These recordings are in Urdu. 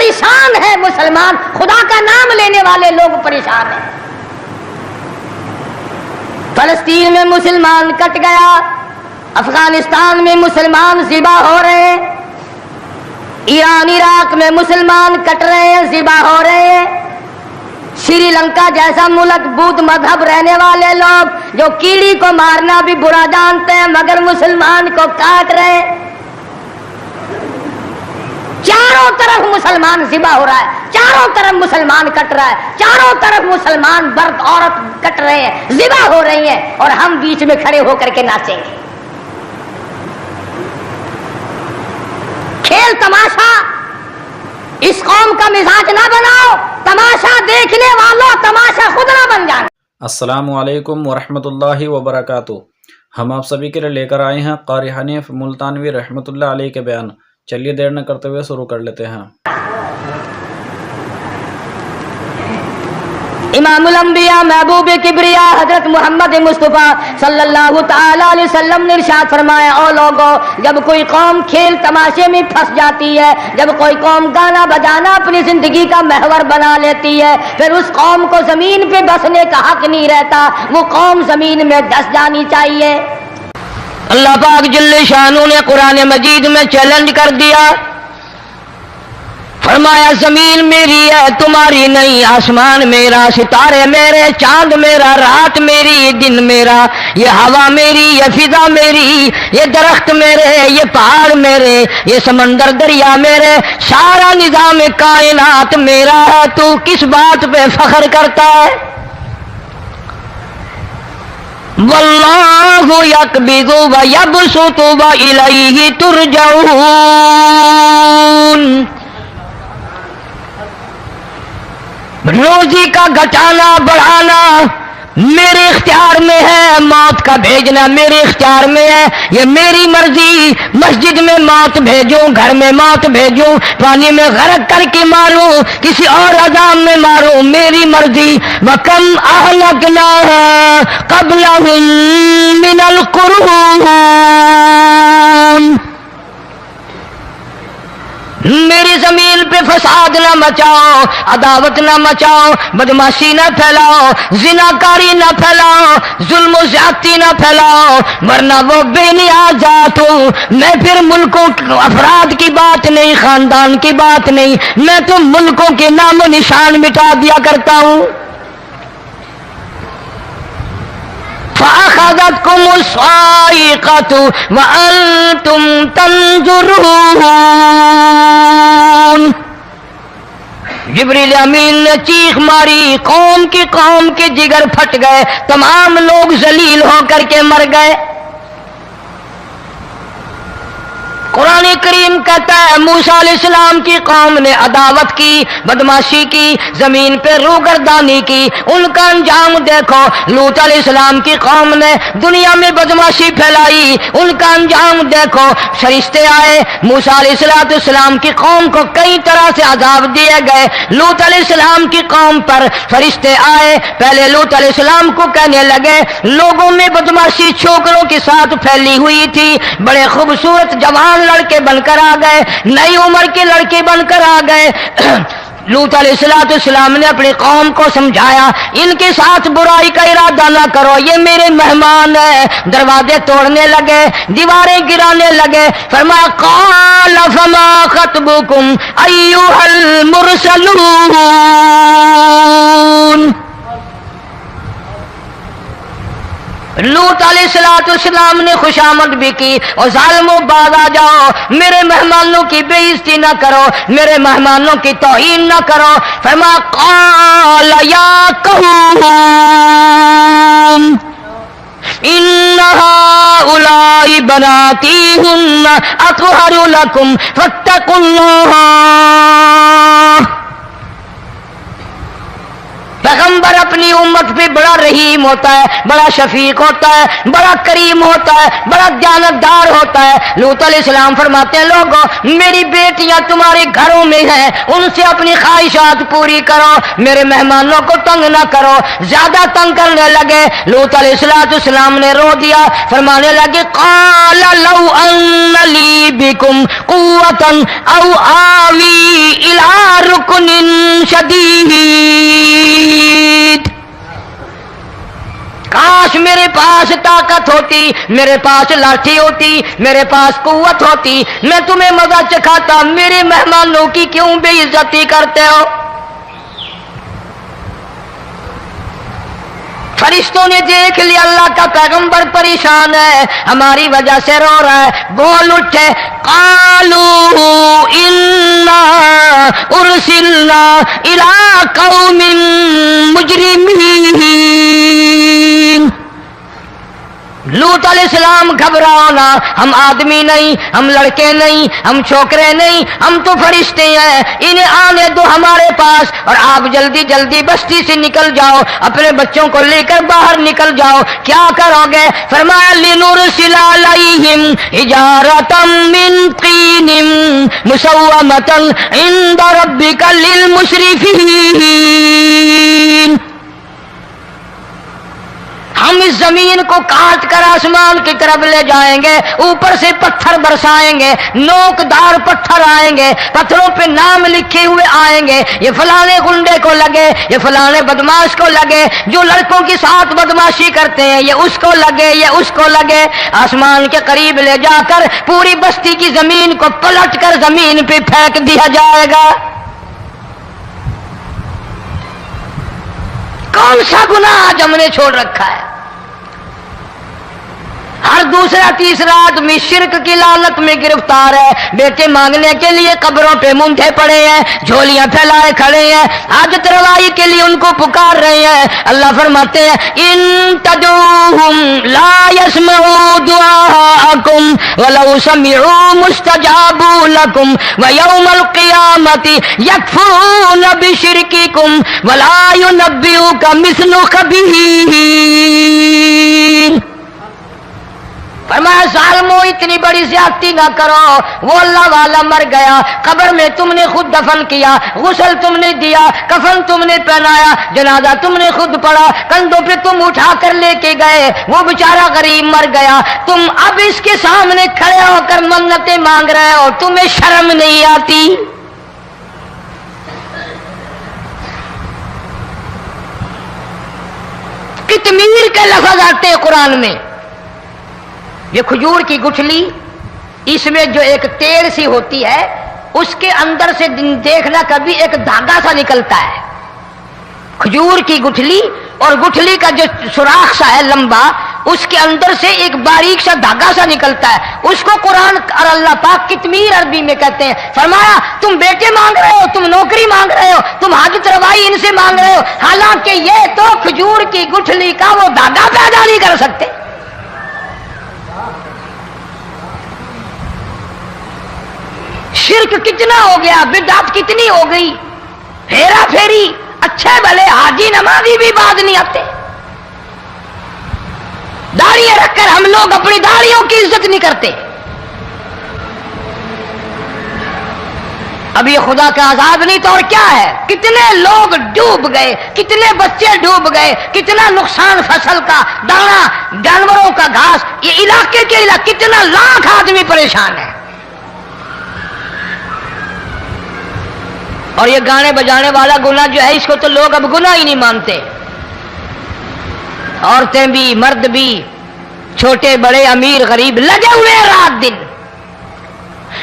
پریشان ہے مسلمان، خدا کا نام لینے والے لوگ پریشان ہیں۔ فلسطین میں مسلمان کٹ گیا، افغانستان میں مسلمان ذبح ہو رہے ہیں، ایران عراق میں مسلمان کٹ رہے ہیں، ذبح ہو رہے ہیں۔ سری لنکا جیسا ملک بدھ مذہب رہنے والے لوگ جو کیڑی کو مارنا بھی برا جانتے ہیں مگر مسلمان کو کاٹ رہے ہیں۔ چاروں طرف مسلمان ذبح ہو رہا ہے، چاروں طرف مسلمان کٹ رہا ہے، چاروں طرف مسلمان مرد عورت کٹ رہے ہیں، ذبح ہو رہی ہیں، اور ہم بیچ میں کھڑے ہو کر کے ناچیں گے۔ کھیل تماشا اس قوم کا مزاج نہ بناؤ، تماشا دیکھنے والوں تماشا خود نہ بن جانا۔ السلام علیکم ورحمۃ اللہ وبرکاتہ۔ ہم آپ سبھی کے لیے لے کر آئے ہیں قاری حنیف ملتانوی رحمۃ اللہ علیہ کے بیان۔ چلیے دیر نہ کرتے ہوئے شروع کر لیتے ہیں۔ امام الانبیاء محبوب کبریا حضرت محمد مصطفیٰ صلی اللہ تعالی علیہ وسلم نے ارشاد فرمایا، او لوگو، جب کوئی قوم کھیل تماشے میں پھنس جاتی ہے، جب کوئی قوم گانا بجانا اپنی زندگی کا محور بنا لیتی ہے، پھر اس قوم کو زمین پہ بسنے کا حق نہیں رہتا، وہ قوم زمین میں دس جانی چاہیے۔ اللہ پاک جل شانہ نے قرآن مجید میں چیلنج کر دیا، فرمایا زمین میری ہے تمہاری نہیں، آسمان میرا، ستارے میرے، چاند میرا، رات میری، دن میرا، یہ ہوا میری، یہ فضا میری، یہ درخت میرے، یہ پہاڑ میرے، یہ سمندر دریا میرے، سارا نظام کائنات میرا ہے، تو کس بات پہ فخر کرتا ہے؟ واللہ یقبض ویبسط والیہ ترجعون۔ روزی کا گھٹانا بڑھانا میرے اختیار میں ہے، موت کا بھیجنا میرے اختیار میں ہے، یہ میری مرضی۔ مسجد میں موت بھیجوں، گھر میں موت بھیجوں، پانی میں غرق کر کے ماروں، کسی اور عذاب میں ماروں، میری مرضی۔ وَكَمْ أَهْلَكْنَا قَبْلَهُم مِّنَ الْقُرُونِ، میری زمین پہ فساد نہ مچاؤ، عداوت نہ مچاؤ، بدماشی نہ پھیلاؤ، زناکاری نہ پھیلاؤ، ظلم و زیادتی نہ پھیلاؤ، ورنہ وہ بے نیاز ذات ہوں۔ میں پھر ملکوں افراد کی بات نہیں، خاندان کی بات نہیں، میں تو ملکوں کے نام و نشان مٹا دیا کرتا ہوں۔ فَأَخَذَتْكُمُ الصَّاعِقَةُ وَأَنْتُمْ تَنْظُرُونَ۔ جبریل امین نے چیخ ماری، قوم کے جگر پھٹ گئے، تمام لوگ ذلیل ہو کر کے مر گئے۔ قرآن کریم کہتا ہے موسیٰ علیہ السلام کی قوم نے عداوت کی، بدماشی کی، زمین پہ روگردانی کی، ان کا انجام دیکھو۔ لوط علیہ السلام کی قوم نے دنیا میں بدماشی پھیلائی، ان کا انجام دیکھو۔ فرشتے آئے، موسیٰ علیہ السلام کی قوم کو کئی طرح سے عذاب دیے گئے۔ لوط علیہ السلام کی قوم پر فرشتے آئے، پہلے لوط علیہ السلام کو کہنے لگے، لوگوں میں بدماشی چھوکروں کے ساتھ پھیلی ہوئی تھی، بڑے خوبصورت جوان لڑکے بن کر آ گئے، نئی عمر کے لڑکے بن کر آ گئے۔ لوط علیہ السلام نے اپنی قوم کو سمجھایا، ان کے ساتھ برائی کا ارادہ نہ کرو، یہ میرے مہمان ہیں۔ دروازے توڑنے لگے، دیواریں گرانے لگے۔ فرمایا قال فما خطبکم ایھا المرسلون۔ لوط علیہ السلام نے خوشامد بھی کی، اور ظالموں باز آ جاؤ، میرے مہمانوں کی بے عزتی نہ کرو، میرے مہمانوں کی توہین نہ کرو۔ فرمایا قال یا قوم ان هؤلاء بناتی ہن اطہر لکم فاتقوا اللہ۔ پیغمبر اپنی امت پہ بڑا رحیم ہوتا ہے، بڑا شفیق ہوتا ہے، بڑا کریم ہوتا ہے، بڑا دیانتدار ہوتا ہے۔ لوط علیہ السلام فرماتے ہیں لوگوں، میری بیٹیاں تمہارے گھروں میں ہیں، ان سے اپنی خواہشات پوری کرو، میرے مہمانوں کو تنگ نہ کرو۔ زیادہ تنگ کرنے لگے، لوط علیہ السلام نے رو دیا، فرمانے لگے قال لو ان لی بکم قوة او آوی الی شدید، کاش میرے پاس طاقت ہوتی، میرے پاس لاٹھی ہوتی، میرے پاس قوت ہوتی، میں تمہیں مزہ چکھاتا، میرے مہمانوں کی کیوں بے عزتی کرتے ہو؟ فرشتوں نے دیکھ لیا اللہ کا پیغمبر پریشان ہے، ہماری وجہ سے رو رہا ہے، بول اٹھے، قالوا انا ارسلنا الى قوم مجرمین۔ لوط علیہ السلام گھبراؤ نہ، ہم آدمی نہیں، ہم لڑکے نہیں، ہم چھوکرے نہیں، ہم تو فرشتے ہیں، انہیں آنے دو ہمارے پاس، اور آپ جلدی جلدی بستی سے نکل جاؤ، اپنے بچوں کو لے کر باہر نکل جاؤ۔ کیا کرو گے؟ فرمایا لنرسل علیہم حجارۃ من طین مسومۃ عند ربک للمسرفین۔ ہم اس زمین کو کاٹ کر آسمان کی طرف لے جائیں گے، اوپر سے پتھر برسائیں گے، نوکدار پتھر آئیں گے، پتھروں پہ نام لکھے ہوئے آئیں گے، یہ فلانے گنڈے کو لگے، یہ فلانے بدماش کو لگے، جو لڑکوں کے ساتھ بدماشی کرتے ہیں یہ اس کو لگے، یہ اس کو لگے۔ آسمان کے قریب لے جا کر پوری بستی کی زمین کو پلٹ کر زمین پہ پھینک دیا جائے گا۔ کون سا گناہ آج ہم نے چھوڑ رکھا ہے؟ ہر دوسرا تیسرا آدمی شرک کی لعنت میں گرفتار ہے، بیٹے مانگنے کے لیے قبروں پہ مونڈے پڑے ہیں، جھولیاں پھیلائے کھڑے ہیں، حاجت روائی کے لیے ان کو پکار رہے ہیں۔ اللہ فرماتے ہیں ان تدعوہم لا يسمعوا دعاءکم ولو سمعوا مستجابوا لکم ویوم القیامت یکفرون بشرککم ولا ینبئک مثل خبیر۔ فرمایا ظالمو اتنی بڑی زیادتی نہ کرو، وہ اللہ والا مر گیا، قبر میں تم نے خود دفن کیا، غسل تم نے دیا، کفن تم نے پہنایا، جنازہ تم نے خود پڑھا، کندھوں پہ تم اٹھا کر لے کے گئے، وہ بیچارہ غریب مر گیا، تم اب اس کے سامنے کھڑے ہو کر منتیں مانگ رہے ہو، تمہیں شرم نہیں آتی؟ کتمیر کے لفظ آتے ہیں قرآن میں۔ یہ کھجور کی گٹھلی، اس میں جو ایک تیل سی ہوتی ہے، اس کے اندر سے دیکھنا کبھی ایک دھاگا سا نکلتا ہے، کھجور کی گٹھلی، اور گٹھلی کا جو سوراخ سا ہے لمبا، اس کے اندر سے ایک باریک سا دھاگا سا نکلتا ہے، اس کو قرآن اور اللہ پاک کتمیر عربی میں کہتے ہیں۔ فرمایا تم بیٹے مانگ رہے ہو، تم نوکری مانگ رہے ہو، تم حاجت روائی ان سے مانگ رہے ہو، حالانکہ یہ تو کھجور کی گٹھلی کا وہ دھاگا پیدا نہیں کر سکتے۔ شرک کتنا ہو گیا، بدعت کتنی ہو گئی، ہیرا پھیری، اچھے بھلے حاجی نمازی بھی باز نہیں آتے، داڑھیاں رکھ کر ہم لوگ اپنی داڑھیوں کی عزت نہیں کرتے۔ اب یہ خدا کا عذاب نہیں تو اور کیا ہے؟ کتنے لوگ ڈوب گئے، کتنے بچے ڈوب گئے، کتنا نقصان فصل کا، دانا، جانوروں کا گھاس، یہ علاقے کے علاقے کتنا لاکھ آدمی پریشان ہے۔ اور یہ گانے بجانے والا گناہ جو ہے، اس کو تو لوگ اب گناہ ہی نہیں مانتے، عورتیں بھی مرد بھی، چھوٹے بڑے امیر غریب لگے ہوئے رات دن۔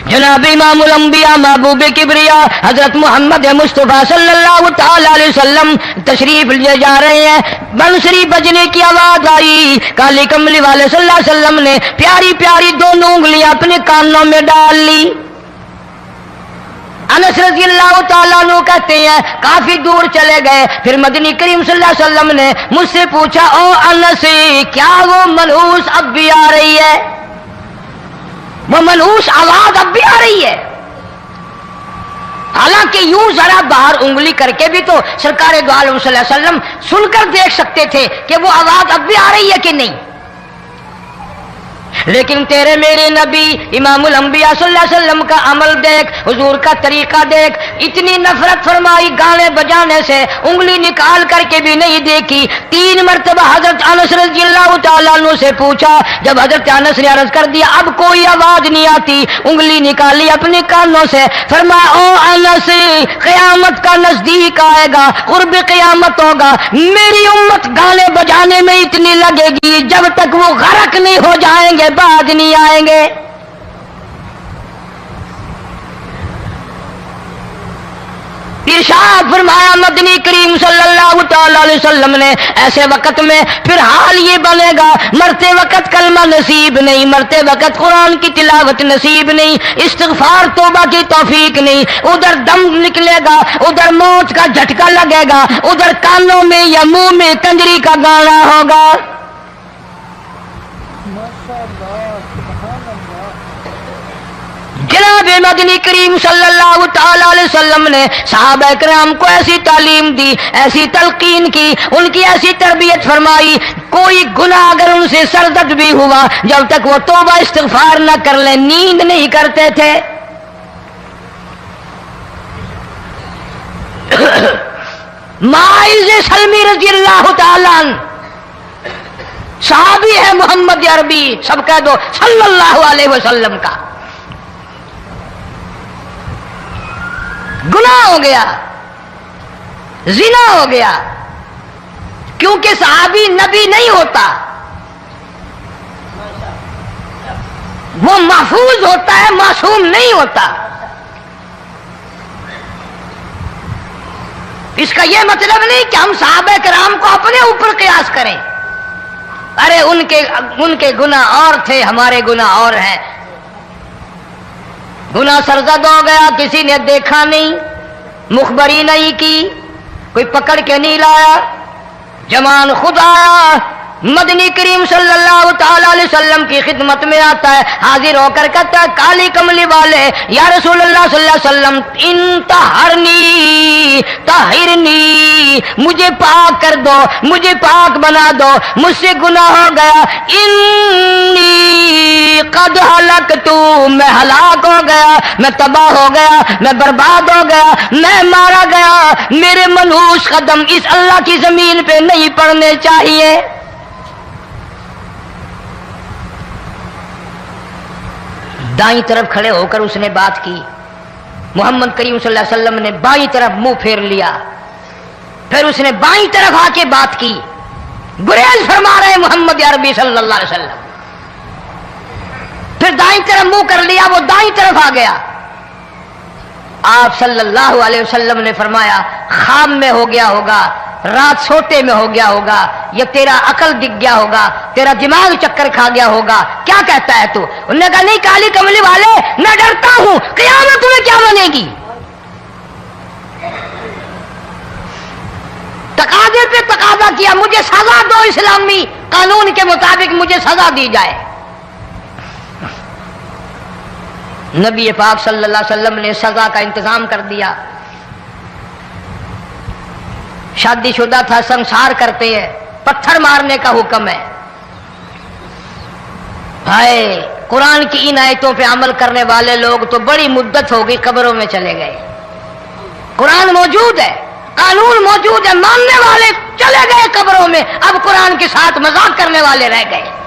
جناب امام الانبیاء محبوب کبریا حضرت محمد مصطفیٰ صلی اللہ تعالی علیہ وسلم تشریف لے جا رہے ہیں، بنسری بجنے کی آواز آئی، کالی کملی والے صلی اللہ علیہ وسلم نے پیاری پیاری دونوں انگلیاں اپنے کانوں میں ڈال لی۔ انس رضی اللہ تعالیٰ عنہ کہتے ہیں کافی دور چلے گئے، پھر مدنی کریم صلی اللہ علیہ وسلم نے مجھ سے پوچھا او انس کیا وہ منحوس اب بھی آ رہی ہے؟ وہ منحوس آواز اب بھی آ رہی ہے؟ حالانکہ یوں ذرا باہر انگلی کر کے بھی تو سرکار دو عالم صلی اللہ علیہ وسلم سن کر دیکھ سکتے تھے کہ وہ آواز اب بھی آ رہی ہے کہ نہیں، لیکن تیرے میرے نبی امام الانبیاء صلی اللہ علیہ وسلم کا عمل دیکھ، حضور کا طریقہ دیکھ، اتنی نفرت فرمائی گانے بجانے سے، انگلی نکال کر کے بھی نہیں دیکھی۔ 3 مرتبہ حضرت انس رضی اللہ تعالیٰ عنہ سے پوچھا، جب حضرت انس نے عرض کر دیا اب کوئی آواز نہیں آتی، انگلی نکالی اپنے کانوں سے، فرمایا او انس قیامت کا نزدیک آئے گا، قرب قیامت ہوگا، میری امت گانے بجانے میں اتنی لگے گی جب تک وہ غرق نہیں ہو جائیں گے بعد نہیں آئیں گے۔ ارشاد فرمایا مدنی کریم صلی اللہ تعالی علیہ وسلم نے، ایسے وقت میں پھر حال یہ بنے گا، مرتے وقت کلمہ نصیب نہیں، مرتے وقت قرآن کی تلاوت نصیب نہیں، استغفار توبہ کی توفیق نہیں، ادھر دم نکلے گا، ادھر موت کا جھٹکا لگے گا، ادھر کانوں میں یا منہ میں کنجری کا گانا ہوگا۔ جناب مدنی کریم صلی اللہ تعالی علیہ وسلم نے صحابہ کرام کو ایسی تعلیم دی، ایسی تلقین کی، ان کی ایسی تربیت فرمائی، کوئی گناہ اگر ان سے سرزد بھی ہوا جب تک وہ توبہ استغفار نہ کر لیں نیند نہیں کرتے تھے۔ ماعز سلمی رضی اللہ تعالیٰ عنہ صحابی ہے محمد عربی، سب کہہ دو صلی اللہ علیہ وسلم کا، گناہ ہو گیا، زنا ہو گیا، کیونکہ صحابی نبی نہیں ہوتا، وہ محفوظ ہوتا ہے، معصوم نہیں ہوتا۔ اس کا یہ مطلب نہیں کہ ہم صحابہ کرام کو اپنے اوپر قیاس کریں، ارے ان کے گناہ اور تھے، ہمارے گناہ اور ہیں۔ گناہ سرزد ہو گیا، کسی نے دیکھا نہیں، مخبری نہیں کی، کوئی پکڑ کے نہیں لایا، جمان خود آیا، مدنی کریم صلی اللہ تعالی علیہ وسلم کی خدمت میں آتا ہے، حاضر ہو کر کہتا ہے کالی کملی والے یا رسول اللہ صلی اللہ علیہ وسلم انطہرنی طہرنی، مجھے پاک کر دو، مجھے پاک بنا دو، مجھ سے گناہ ہو گیا، انی قد ہلکت، میں ہلاک ہو گیا، میں تباہ ہو گیا، میں برباد ہو گیا، میں مارا گیا، میرے منحوس قدم اس اللہ کی زمین پہ نہیں پڑنے چاہیے۔ دائیں طرف کھڑے ہو کر اس نے بات کی، محمد کریم صلی اللہ علیہ وسلم نے بائیں طرف منہ پھیر لیا، پھر اس نے بائیں طرف آ کے بات کی، گریز فرما رہے محمد عربی صلی اللہ علیہ وسلم، پھر دائیں طرف منہ کر لیا، وہ دائیں طرف آ گیا۔ آپ صلی اللہ علیہ وسلم نے فرمایا خواب میں ہو گیا ہوگا، رات سوتے میں ہو گیا ہوگا، یا تیرا عقل دکھ گیا ہوگا، تیرا دماغ چکر کھا گیا ہوگا، کیا کہتا ہے تو؟ انہوں نے کہا نہیں کالی کملی والے، میں ڈرتا ہوں قیامت میں کیا بنے گی۔ تقاضے پہ تقاضا کیا، مجھے سزا دو، اسلامی قانون کے مطابق مجھے سزا دی جائے۔ نبی پاک صلی اللہ علیہ وسلم نے سزا کا انتظام کر دیا۔ شادی شدہ تھا، سنسار کرتے ہیں، پتھر مارنے کا حکم ہے۔ ہائے قرآن کی ان آیتوں پہ عمل کرنے والے لوگ تو بڑی مدت ہو گئی قبروں میں چلے گئے۔ قرآن موجود ہے، قانون موجود ہے، ماننے والے چلے گئے قبروں میں، اب قرآن کے ساتھ مذاق کرنے والے رہ گئے۔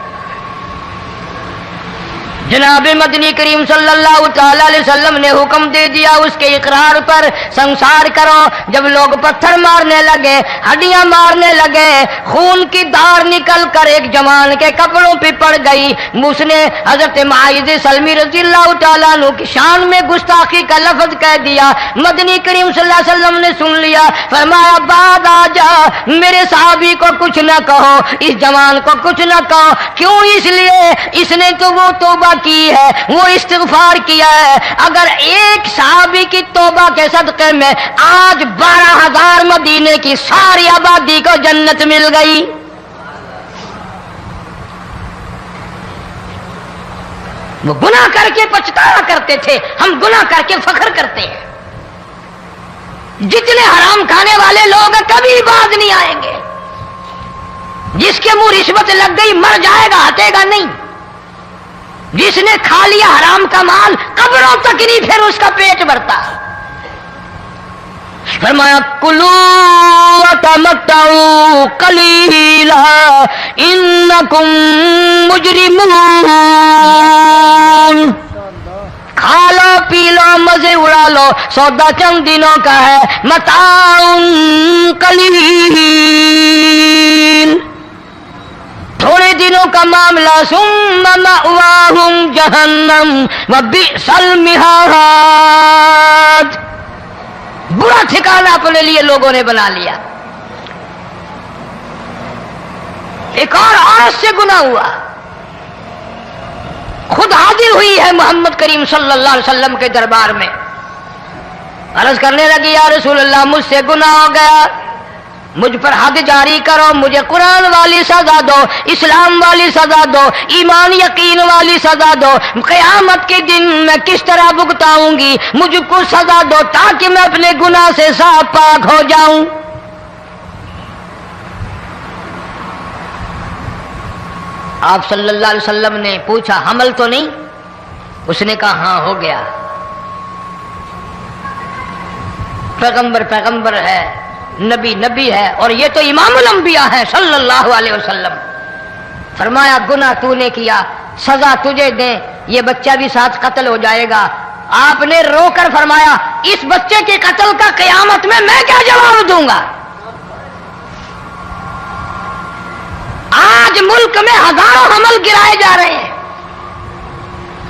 جناب مدنی کریم صلی اللہ تعالی علیہ وسلم نے حکم دے دیا اس کے اقرار پر سنسار کرو۔ جب لوگ پتھر مارنے لگے، ہڈیاں مارنے لگے، خون کی دھار نکل کر ایک جوان کے کپڑوں پہ پڑ گئی، اس نے حضرت معاذ سلمی رضی اللہ تعالیٰ عنہ کی شان میں گستاخی کا لفظ کہہ دیا۔ مدنی کریم صلی اللہ علیہ وسلم نے سن لیا، فرمایا بعد آ جا، میرے صحابی کو کچھ نہ کہو، اس جوان کو کچھ نہ کہو۔ کیوں؟ اس لیے اس نے تو وہ توبہ کی ہے، وہ استغفار کیا ہے۔ اگر ایک صحابی کی توبہ کے صدقے میں آج 12,000 مدینے کی ساری آبادی کو جنت مل گئی۔ وہ گناہ کر کے پچھتایا کرتے تھے، ہم گناہ کر کے فخر کرتے ہیں۔ جتنے حرام کھانے والے لوگ ہیں کبھی باز نہیں آئیں گے۔ جس کے منہ رشوت لگ گئی مر جائے گا، ہٹے گا نہیں۔ جس نے کھا لیا حرام کا مال قبروں تک نہیں پھر اس کا پیٹ بھرتا۔ فرمایا کلو وتمتعوا قلیلا انکم مجرمون، کھا لو پی لو مزے اڑا لو، سودا چند دنوں کا ہے، متاع قلیل، تھوڑے دنوں کا معاملہ، ثم مأواہم جہنم وبئس المہاد، برا ٹھکانہ اپنے لیے لوگوں نے بنا لیا۔ ایک اور عورت سے گناہ ہوا، خود حاضر ہوئی ہے محمد کریم صلی اللہ علیہ وسلم کے دربار میں، عرض کرنے لگی یا رسول اللہ مجھ سے گناہ ہو گیا، مجھ پر حد جاری کرو، مجھے قرآن والی سزا دو، اسلام والی سزا دو، ایمان یقین والی سزا دو، قیامت کے دن میں کس طرح بھگتاؤں گی، مجھ کو سزا دو تاکہ میں اپنے گناہ سے صاف پاک ہو جاؤں۔ آپ صلی اللہ علیہ وسلم نے پوچھا حمل تو نہیں؟ اس نے کہا ہاں ہو گیا۔ پیغمبر ہے، نبی ہے، اور یہ تو امام الانبیاء ہے صلی اللہ علیہ وسلم۔ فرمایا گناہ تو نے کیا، سزا تجھے دیں، یہ بچہ بھی ساتھ قتل ہو جائے گا۔ آپ نے رو کر فرمایا اس بچے کے قتل کا قیامت میں کیا جواب دوں گا؟ آج ملک میں ہزاروں حمل گرائے جا رہے ہیں،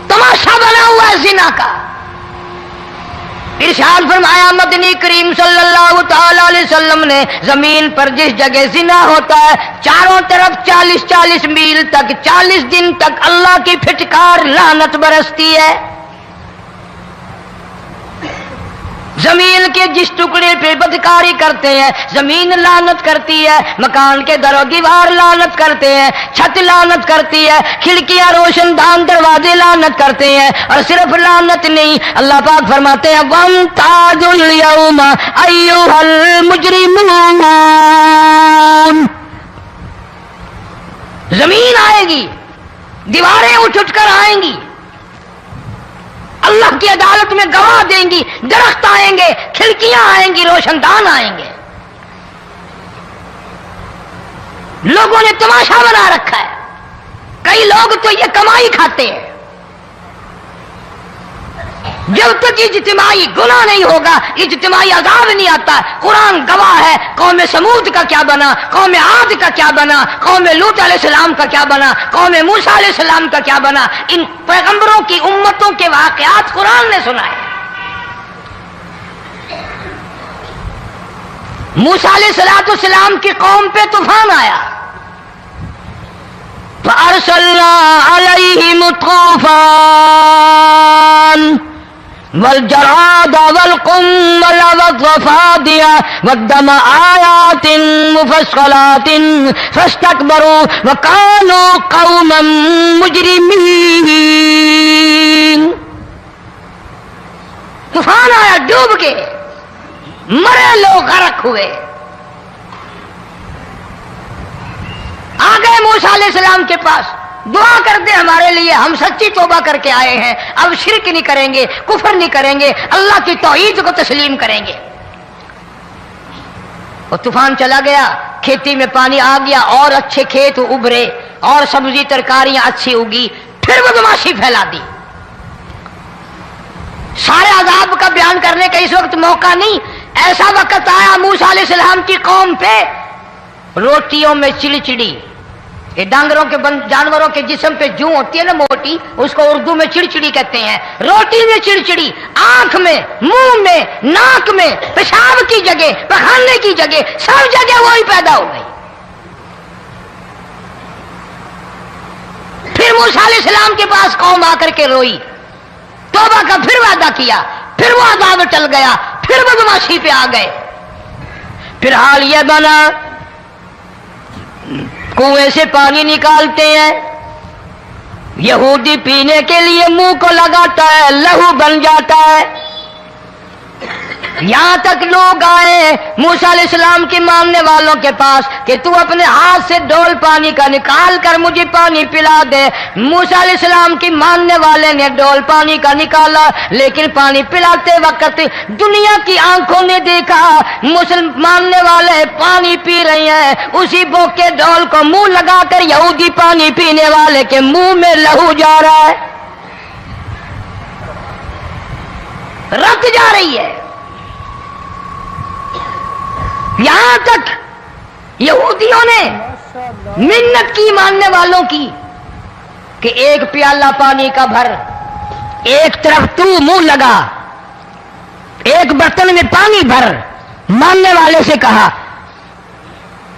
تماشا بنا ہوا ہے زنا کا۔ ارشاد فرمایا مدنی کریم صلی اللہ تعالی علیہ وسلم نے زمین پر جس جگہ زنا ہوتا ہے چاروں طرف 40 میل تک 40 دن تک اللہ کی پھٹکار لعنت برستی ہے۔ زمین کے جس ٹکڑے پہ بدکاری کرتے ہیں زمین لعنت کرتی ہے، مکان کے در و دیوار لعنت کرتے ہیں، چھت لعنت کرتی ہے، کھڑکیاں روشن دان دروازے لعنت کرتے ہیں، اور صرف لعنت نہیں، اللہ پاک فرماتے ہیں وَامْتَازُوا الْيَوْمَ أَيُّهَا الْمُجْرِمُونَ، زمین آئے گی، دیواریں اٹھ کر آئیں گی، اللہ کی عدالت میں گواہ دیں گی، درخت آئیں گے، کھڑکیاں آئیں گی، روشن دان آئیں گے۔ لوگوں نے تماشا بنا رکھا ہے، کئی لوگ تو یہ کمائی کھاتے ہیں۔ جب تک اجتماعی گناہ نہیں ہوگا اجتماعی عذاب نہیں آتا۔ قرآن گواہ ہے، قوم سمود کا کیا بنا، قوم عاد کا کیا بنا، قوم لوط علیہ السلام کا کیا بنا، قوم موسیٰ علیہ السلام کا کیا بنا، ان پیغمبروں کی امتوں کے واقعات قرآن نے سنائے۔ موسیٰ علیہ السلام کی قوم پہ طوفان آیا، فَأَرْسَلْنَا عَلَيْهِمُ الطُّوفَانَ والجراد والقمل والضفادع والدم آيات مفصلات فاستكبروا وكانوا قوما مجرمين۔ طوفان آیا، ڈوب کے مرے لوگ، غرق ہوئے۔ آ گئے موسیٰ علیہ السلام کے پاس، دعا کر دے ہمارے لیے، ہم سچی توبہ کر کے آئے ہیں، اب شرک نہیں کریں گے، کفر نہیں کریں گے، اللہ کی توحید کو تسلیم کریں گے۔ اور طوفان چلا گیا، کھیتی میں پانی آ گیا، اور اچھے کھیت ابھرے، اور سبزی ترکاریاں اچھی اگی، پھر بدماشی پھیلا دی۔ سارے عذاب کا بیان کرنے کا اس وقت موقع نہیں، ایسا وقت آیا موسیٰ علیہ السلام کی قوم پہ روٹیوں میں چڑچڑی، یہ ڈانگروں کے جانوروں کے جسم پہ جوں ہوتی ہے نا موٹی، اس کو اردو میں چڑچڑی کہتے ہیں، روٹی میں چڑچڑی، آنکھ میں، منہ میں، ناک میں، پیشاب کی جگہ، پخانے کی جگہ، سب جگہ وہی پیدا ہو گئی۔ پھر موسیٰ علیہ السلام کے پاس قوم آ کر کے روئی، توبہ کا پھر وعدہ کیا، پھر وہ عذاب ٹل گیا، پھر بدماشی پہ آ گئے۔ پھر حال یہ بنا کنویں سے پانی نکالتے ہیں، یہودی پینے کے لیے منہ کو لگاتا ہے، لہو بن جاتا ہے۔ یہاں تک لوگ آئے موسیٰ علیہ السلام کے ماننے والوں کے پاس کہ تو اپنے ہاتھ سے ڈول پانی کا نکال کر مجھے پانی پلا دے۔ موسیٰ علیہ السلام کی ماننے والے نے ڈول پانی کا نکالا، لیکن پانی پلاتے وقت دنیا کی آنکھوں نے دیکھا ماننے والے پانی پی رہے ہیں، اسی بوکے ڈول کو منہ لگا کر یہودی پانی پینے والے کے منہ میں لہو جا رہا ہے۔ رت جا رہی ہے. یہاں تک یہودیوں نے منت کی ماننے والوں کی کہ ایک پیالہ پانی کا بھر، ایک طرف تو منہ لگا، ایک برتن میں پانی بھر. ماننے والے سے کہا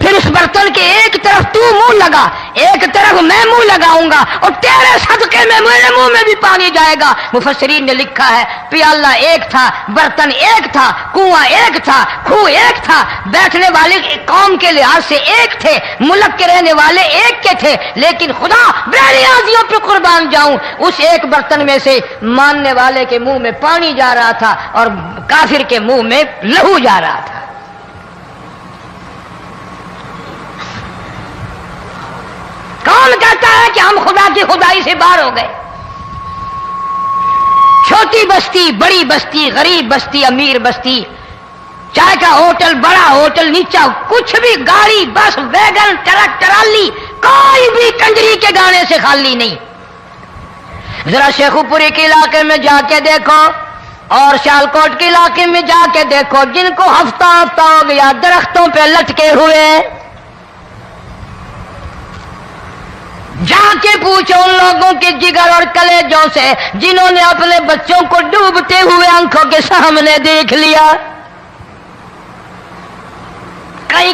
پھر اس برتن کے ایک طرف تو منہ لگا، ایک طرف میں منہ لگاؤں گا اور تیرے صدقے میں میرے منہ میں بھی پانی جائے گا. مفسرین نے لکھا ہے پیالہ ایک تھا، برتن ایک تھا، کنواں ایک تھا، کھو ایک تھا، بیٹھنے والے قوم کے لحاظ سے ایک تھے، ملک کے رہنے والے ایک کے تھے، لیکن خدا بے نیازیوں پہ قربان جاؤں اس ایک برتن میں سے ماننے والے کے منہ میں پانی جا رہا تھا اور کافر کے منہ میں لہو جا رہا تھا. کون کہتا ہے کہ ہم خدا کی خدائی سے باہر ہو گئے؟ چھوٹی بستی، بڑی بستی، غریب بستی، امیر بستی، چائے کا ہوٹل، بڑا ہوٹل، نیچا کچھ بھی، گاڑی، بس، ویگن، ٹرک، ٹرالی، کوئی بھی کنجری کے گانے سے خالی نہیں. ذرا شیخو پوری کے علاقے میں جا کے دیکھو اور سیالکوٹ کے علاقے میں جا کے دیکھو جن کو ہفتہ ہفتہ ہو گیا درختوں پہ لٹکے ہوئے، جا کے پوچھو ان لوگوں کے جگر اور کلیجوں سے جنہوں نے اپنے بچوں کو ڈوبتے ہوئے آنکھوں کے سامنے دیکھ لیا.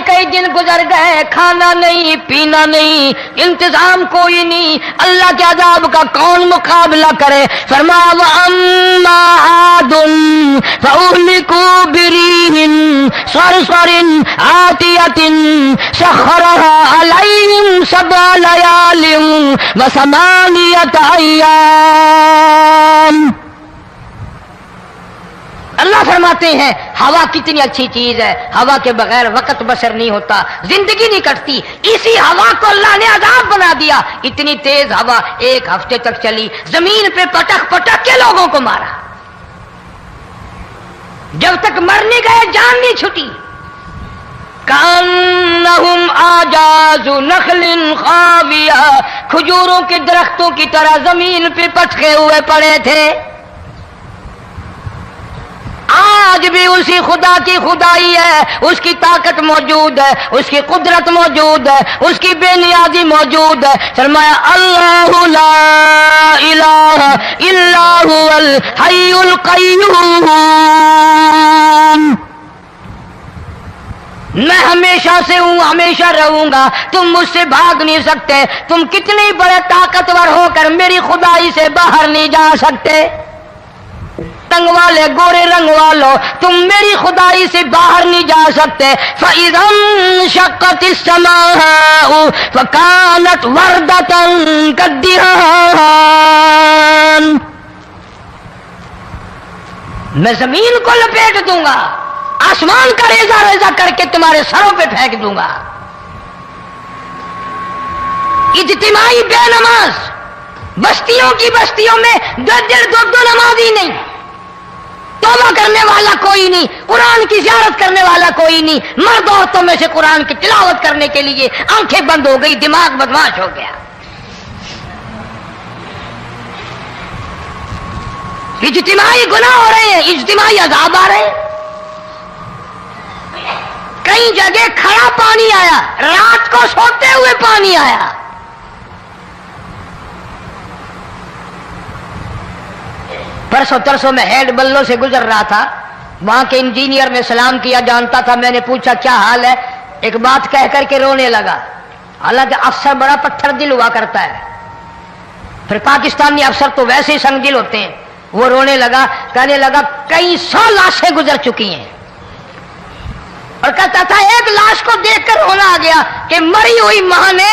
کئی دن گزر گئے، کھانا نہیں، پینا نہیں، انتظام کوئی نہیں، اللہ کے عذاب کا کون مقابلہ کرے؟ فرمایا وَأَمَّا عَادٌ فَأُهْلِكُوا بِرِيحٍ صَرْصَرٍ عَاتِيَةٍ سَخَّرَهَا عَلَيْهِمْ 7 لَيَالٍ و8 أَيَّامٍ. اللہ فرماتے ہیں ہوا کتنی اچھی چیز ہے، ہوا کے بغیر وقت بسر نہیں ہوتا، زندگی نہیں کٹتی. اسی ہوا کو اللہ نے عذاب بنا دیا. اتنی تیز ہوا 1 ہفتے تک چلی، زمین پہ پٹک پٹک کے لوگوں کو مارا. جب تک مر نہیں گئے جان نہیں چھٹی. کأنہم اعجاز نخل خاویہ، کھجوروں کے درختوں کی طرح زمین پہ پٹکے ہوئے پڑے تھے. آج بھی اسی خدا کی خدائی ہے، اس کی طاقت موجود ہے، اس کی قدرت موجود ہے، اس کی بے نیازی موجود ہے. فرمایا اللہ لا الہ الا هو الحی القیوم. میں ہمیشہ سے ہوں، ہمیشہ رہوں گا، تم مجھ سے بھاگ نہیں سکتے. تم کتنی بڑے طاقتور ہو کر میری خدائی سے باہر نہیں جا سکتے. رنگ والے، گورے رنگ والو، تم میری خدائی سے باہر نہیں جا سکتے. فَإِذَا انشَقَّتِ السَّمَاءُ فَكَانَتْ وَرْدَةً كَالدِّهَانِ. میں زمین کو لپیٹ دوں گا، آسمان کا ریزہ ریزہ کر کے تمہارے سروں پہ پھینک دوں گا. اجتماعی بے نماز، بستیوں کی بستیوں میں 2 نمازی نہیں، توبہ کرنے والا کوئی نہیں، قرآن کی زیارت کرنے والا کوئی نہیں. مرد عورتوں میں سے قرآن کی تلاوت کرنے کے لیے آنکھیں بند ہو گئی، دماغ بدماش ہو گیا. اجتماعی گناہ ہو رہے ہیں، اجتماعی عذاب آ رہے ہیں. کئی جگہ کھڑا پانی آیا، رات کو سوتے ہوئے پانی آیا. پرسوں ترسوں میں ہیڈ بلوں سے گزر رہا تھا، وہاں کے انجینئر نے سلام کیا، جانتا تھا. میں نے پوچھا کیا حال ہے؟ ایک بات کہہ کر کے رونے لگا. حالانکہ افسر بڑا پتھر دل ہوا کرتا ہے، پھر پاکستانی افسر تو ویسے ہی سنگ دل ہوتے ہیں. وہ رونے لگا، کہنے لگا کئی 100 لاشیں گزر چکی ہیں، اور کہتا تھا ایک لاش کو دیکھ کر رونا آ گیا کہ مری ہوئی ماں نے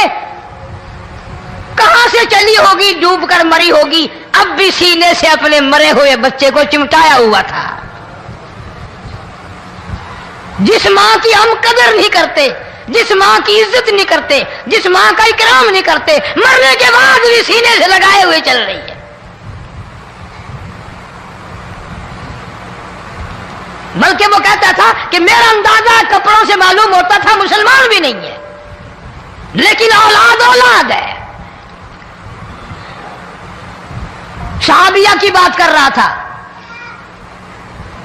کہاں سے چلی ہوگی، ڈوب کر مری ہوگی، اب بھی سینے سے اپنے مرے ہوئے بچے کو چمٹایا ہوا تھا. جس ماں کی ہم قدر نہیں کرتے، جس ماں کی عزت نہیں کرتے، جس ماں کا اکرام نہیں کرتے، مرنے کے بعد بھی سینے سے لگائے ہوئے چل رہی ہے. بلکہ وہ کہتا تھا کہ میرا اندازہ کپڑوں سے معلوم ہوتا تھا مسلمان بھی نہیں ہے، لیکن اولاد اولاد ہے. صحابیہ کی بات کر رہا تھا،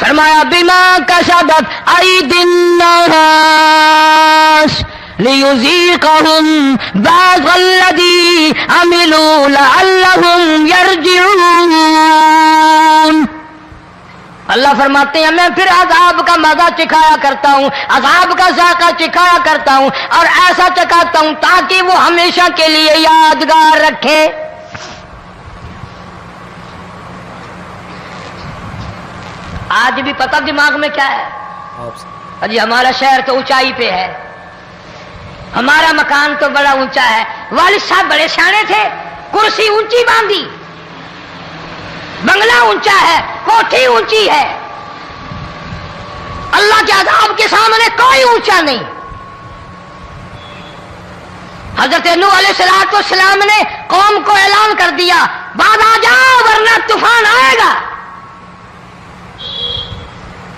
فرمایا بما کسبت ایدی الناس لیذیقہم بعض الذی عملوا لعلہم یرجعون. اللہ فرماتے ہیں میں پھر عذاب کا مزہ چکھایا کرتا ہوں، عذاب کا ذائقہ چکھایا کرتا ہوں، اور ایسا چکھاتا ہوں تاکہ وہ ہمیشہ کے لیے یادگار رکھے. آج بھی پتہ دماغ میں کیا ہے؟ جی ہمارا شہر تو اونچائی پہ ہے، ہمارا مکان تو بڑا اونچا ہے. والد صاحب بڑے سیانے تھے، کرسی اونچی باندھی، بنگلہ اونچا ہے، کوٹھی اونچی ہے. اللہ کے عذاب کے سامنے کوئی اونچا نہیں. حضرت نوح علیہ السلام نے قوم کو اعلان کر دیا باز آ جاؤ ورنہ طوفان آئے گا.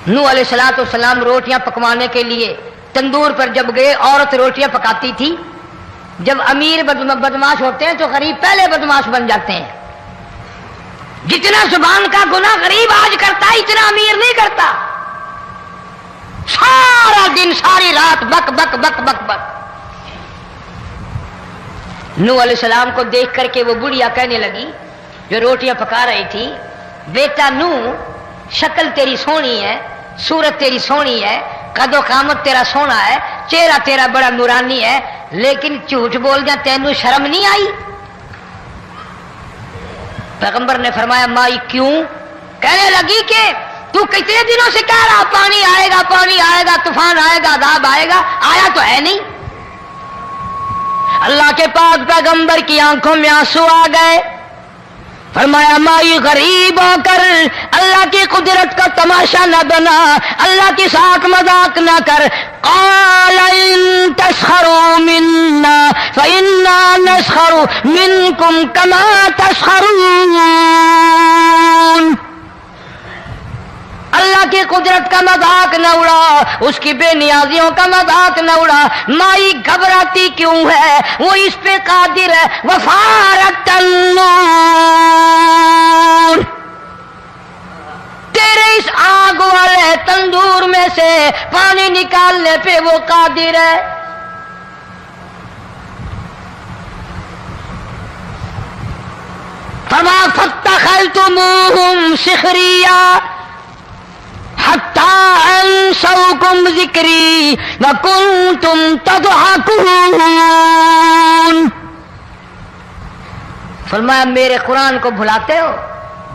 نوح علیہ السلام روٹیاں پکوانے کے لیے تندور پر جب گئے، عورت روٹیاں پکاتی تھی. جب امیر بدماش ہوتے ہیں تو غریب پہلے بدماش بن جاتے ہیں. جتنا زبان کا گناہ غریب آج کرتا ہے اتنا امیر نہیں کرتا. سارا دن ساری رات بک بک بک بک بک. نوح علیہ السلام کو دیکھ کر کے وہ بڑھیا کہنے لگی جو روٹیاں پکا رہی تھی، بیٹا نوح شکل تیری سونی ہے، صورت تیری سونی ہے، قد و قامت تیرا سونا ہے، چہرہ تیرا بڑا نورانی ہے، لیکن جھوٹ بول جا تینوں شرم نہیں آئی؟ پیغمبر نے فرمایا مائی کیوں؟ کہنے لگی کہ تو کتنے دنوں سے کہہ رہا پانی آئے گا، پانی آئے گا، طوفان آئے گا، عذاب آئے گا، آیا تو ہے نہیں. اللہ کے پاک پیغمبر کی آنکھوں میں آنسو آ گئے. فرمایا مائی غریب ہو کر اللہ کی قدرت کا تماشا نہ بنا، اللہ کی ساتھ مذاق نہ کر. قال ان تسخروا منا فإنا نسخر منكم كما تسخرون. اللہ کی قدرت کا مذاق نہ اڑا، اس کی بے نیازیوں کا مذاق نہ اڑا. مائی گھبراتی کیوں ہے؟ وہ اس پہ قادر ہے. وفارت النور، تیرے اس آگ والے تندور میں سے پانی نکالنے پہ وہ قادر ہے. فما فاتخذتموہم سخریا حتی انسوکم ذکری وکنتم تضحکون. فرمایا میرے قرآن کو بھلاتے ہو،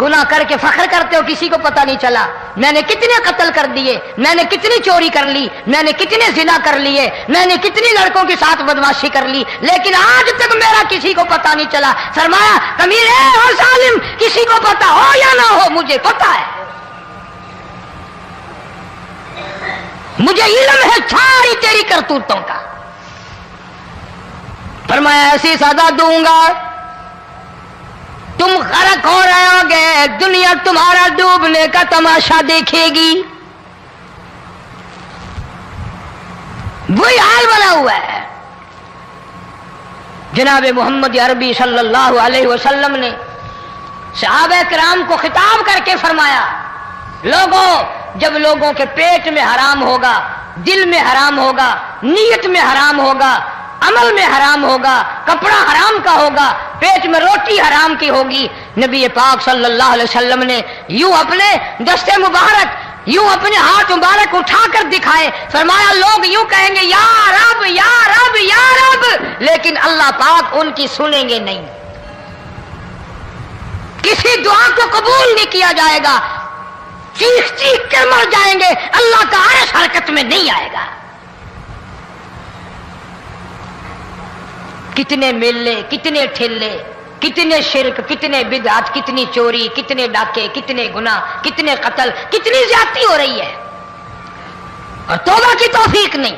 گناہ کر کے فخر کرتے ہو، کسی کو پتہ نہیں چلا میں نے کتنے قتل کر دیے، میں نے کتنی چوری کر لی، میں نے کتنے زنا کر لیے، میں نے کتنی لڑکوں کے ساتھ بدماشی کر لی، لیکن آج تک میرا کسی کو پتہ نہیں چلا. فرمایا امیر اور ظالم کسی کو پتہ ہو یا نہ ہو مجھے پتہ ہے، مجھے علم ہے ساری تیری کرتوتوں کا. فرمایا ایسی سزا دوں گا تم غرق ہو رہے ہوگے، دنیا تمہارا ڈوبنے کا تماشا دیکھے گی. وہی حال بنا ہوا ہے. جناب محمد عربی صلی اللہ علیہ وسلم نے صحابہ کرام کو خطاب کر کے فرمایا لوگوں، جب لوگوں کے پیٹ میں حرام ہوگا، دل میں حرام ہوگا، نیت میں حرام ہوگا، عمل میں حرام ہوگا، کپڑا حرام کا ہوگا، پیٹ میں روٹی حرام کی ہوگی، نبی پاک صلی اللہ علیہ وسلم نے یوں اپنے دستے مبارک، یوں اپنے ہاتھ مبارک اٹھا کر دکھائے. فرمایا لوگ یوں کہیں گے یا رب یا رب یا رب، لیکن اللہ پاک ان کی سنیں گے نہیں، کسی دعا کو قبول نہیں کیا جائے گا. چیخ چیخ کر مر جائیں گے، اللہ کا عرش حرکت میں نہیں آئے گا. کتنے میلے، کتنے ٹھیلے، کتنے شرک، کتنے بدعت، کتنی چوری، کتنے ڈاکے، کتنے گناہ، کتنے قتل، کتنی زیادتی ہو رہی ہے اور توبہ کی توفیق نہیں.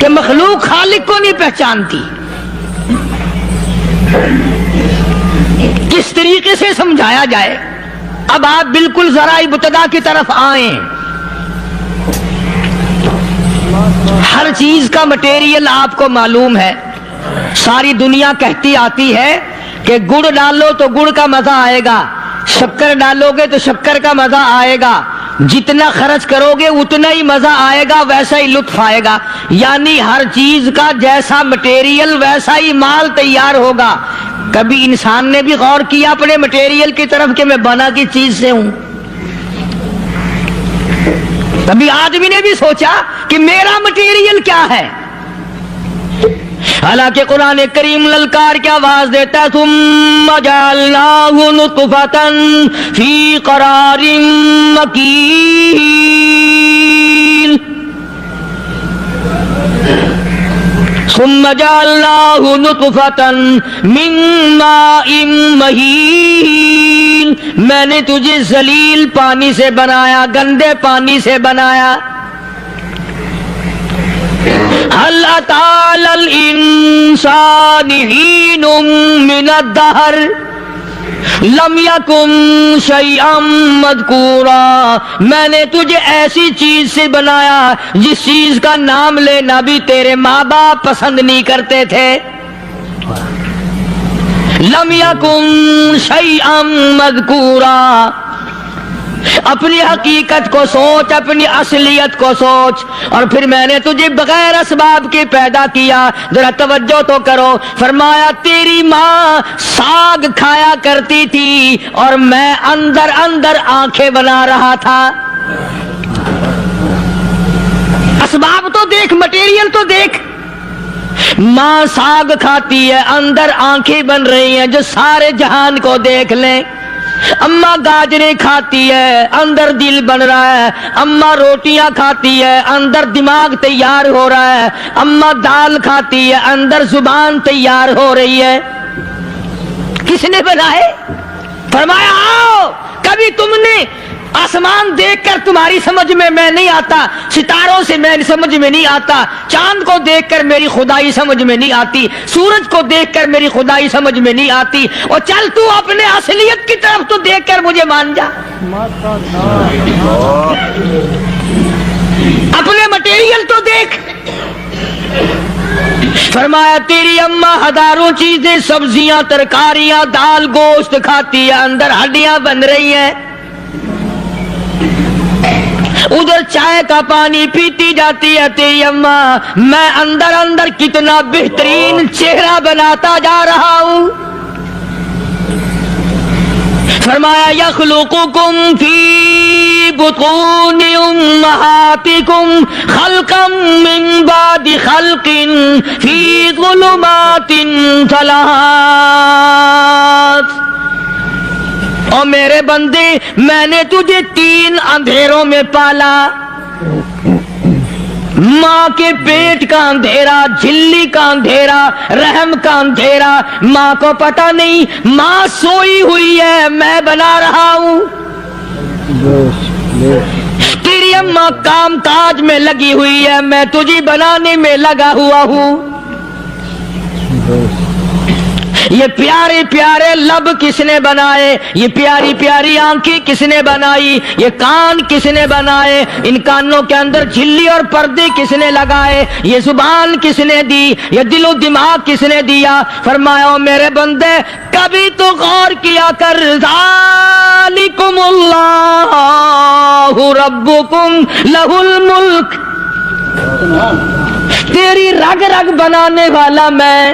کہ مخلوق خالق کو نہیں پہچانتی. کس طریقے سے سمجھایا جائے؟ اب آپ بالکل ذرا ابتدا کی طرف آئیں. ہر چیز کا مٹیریل آپ کو معلوم ہے. ساری دنیا کہتی آتی ہے کہ گڑ ڈالو تو گڑ کا مزہ آئے گا، شکر ڈالو گے تو شکر کا مزہ آئے گا، جتنا خرچ کرو گے اتنا ہی مزہ آئے گا، ویسا ہی لطف آئے گا. یعنی ہر چیز کا جیسا مٹیریل ویسا ہی مال تیار ہوگا. کبھی انسان نے بھی غور کیا اپنے مٹیریل کی طرف کہ میں بنا کی چیز سے ہوں؟ کبھی آدمی نے بھی سوچا کہ میرا مٹیریل کیا ہے؟ حالانکہ قرآن کریم للکار کی آواز دیتا ہے ثم جعلناہ نطفۃ فی قرار مکین. ثم جعلناہ نطفۃ من ماء مہین. میں نے تجھے ذلیل پانی سے بنایا، گندے پانی سے بنایا. هل أتى على الإنسان حين من الدهر لم يكن شيئا مذكورا. میں نے تجھے ایسی چیز سے بنایا جس چیز کا نام لینا بھی تیرے ماں باپ پسند نہیں کرتے تھے. لم يكن شيئا مذكورا. اپنی حقیقت کو سوچ، اپنی اصلیت کو سوچ. اور پھر میں نے تجھے بغیر اسباب کے پیدا کیا. ذرا توجہ تو کرو. فرمایا تیری ماں ساگ کھایا کرتی تھی اور میں اندر اندر آنکھیں بنا رہا تھا. اسباب تو دیکھ، مٹیریل تو دیکھ. ماں ساگ کھاتی ہے، اندر آنکھیں بن رہی ہیں جو سارے جہان کو دیکھ لیں. اماں گاجریں کھاتی ہے، اندر دل بن رہا ہے. اماں روٹیاں کھاتی ہے، اندر دماغ تیار ہو رہا ہے. اماں دال کھاتی ہے، اندر زبان تیار ہو رہی ہے. کس نے بنائے؟ فرمایا آؤ. کبھی تم نے آسمان دیکھ کر تمہاری سمجھ میں نہیں آتا، ستاروں سے میں سمجھ میں نہیں آتا، چاند کو دیکھ کر میری خدائی سمجھ میں نہیں آتی، سورج کو دیکھ کر میری خدائی سمجھ میں نہیں آتی. اور چل تو اپنے اصلیت کی طرف تو دیکھ کر مجھے مان جا. اپنے مٹیریل تو دیکھ. فرمایا تیری اماں ہزاروں چیزیں، سبزیاں، ترکاریاں، دال، گوشت کھاتی ہے، اندر ہڈیاں بن رہی ہیں. ادھر چائے کا پانی پیتی جاتی ہے تیری اماں. میں اندر اندر کتنا بہترین چہرہ بناتا جا رہا ہوں. فرمایا یخلقکم فی بطون امہاتکم خلقا من بعد خلق فی ظلمات ثلاث. اور میرے بندے میں نے تجھے 3 اندھیروں میں پالا. ماں کے پیٹ کا اندھیرا، جھلی کا اندھیرا، رحم کا اندھیرا. ماں کو پتہ نہیں ماں سوئی ہوئی ہے، میں بنا رہا ہوں. تیری اماں کام کاج میں لگی ہوئی ہے، میں تجھے بنانے میں لگا ہوا ہوں. یہ پیارے پیارے لب کس نے بنائے؟ یہ پیاری پیاری آنکھیں کس نے بنائی؟ یہ کان کس نے بنائے؟ ان کانوں کے اندر جھلی اور پردے کس نے لگائے؟ یہ زبان کس نے دی؟ یہ دل و دماغ کس نے دیا؟ فرمایا میرے بندے کبھی تو غور کیا کر. ذالکم اللہ ربکم لہ الملک. تیری رگ رگ بنانے والا میں.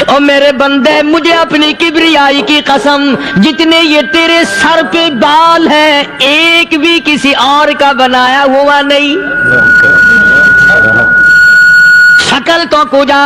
اور میرے بندے مجھے اپنی کبریائی کی قسم، جتنے یہ تیرے سر پہ بال ہیں ایک بھی کسی اور کا بنایا ہوا نہیں. شکل تو کجا،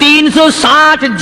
360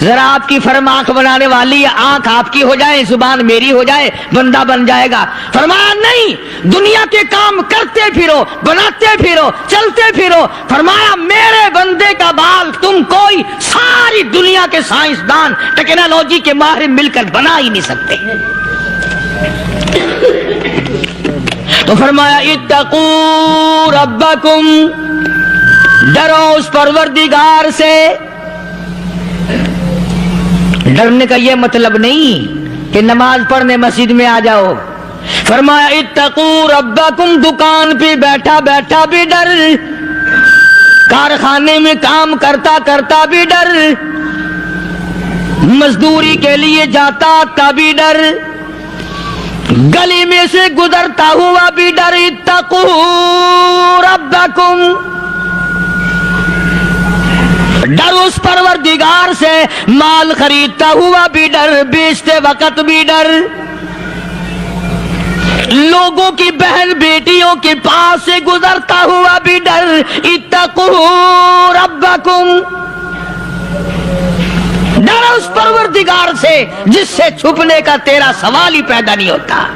ذرا آپ کی فرماخ بنانے والی آنکھ آپ کی ہو جائے، زبان میری ہو جائے، بندہ بن جائے گا؟ فرمایا نہیں، دنیا کے کام کرتے پھرو، بناتے پھرو، چلتے پھرو۔ فرمایا میرے بندے کا بال تم کوئی ساری دنیا کے سائنسدان ٹیکنالوجی کے ماہر مل کر بنا ہی نہیں سکتے۔ تو فرمایا اتقوا ربکم، ڈرو اس پروردگار سے۔ ڈرنے کا یہ مطلب نہیں کہ نماز پڑھنے مسجد میں آ جاؤ۔ فرمایا اتقوا ربکم، دکان پہ بیٹھا بیٹھا بھی ڈر، کارخانے میں کام کرتا کرتا بھی ڈر، مزدوری کے لیے جاتا تبھی ڈر، گلی میں سے گزرتا ہوا بھی ڈر۔ اتقوا ربکم، ڈر اس پروردگار سے، مال خریدتا ہوا بھی ڈر، بیچتے وقت بھی ڈر، لوگوں کی بہن بیٹیوں کے پاس سے گزرتا ہوا بھی ڈر۔ اتقوا ربکم، ڈر اس پروردگار سے جس سے چھپنے کا تیرا سوال ہی پیدا نہیں ہوتا۔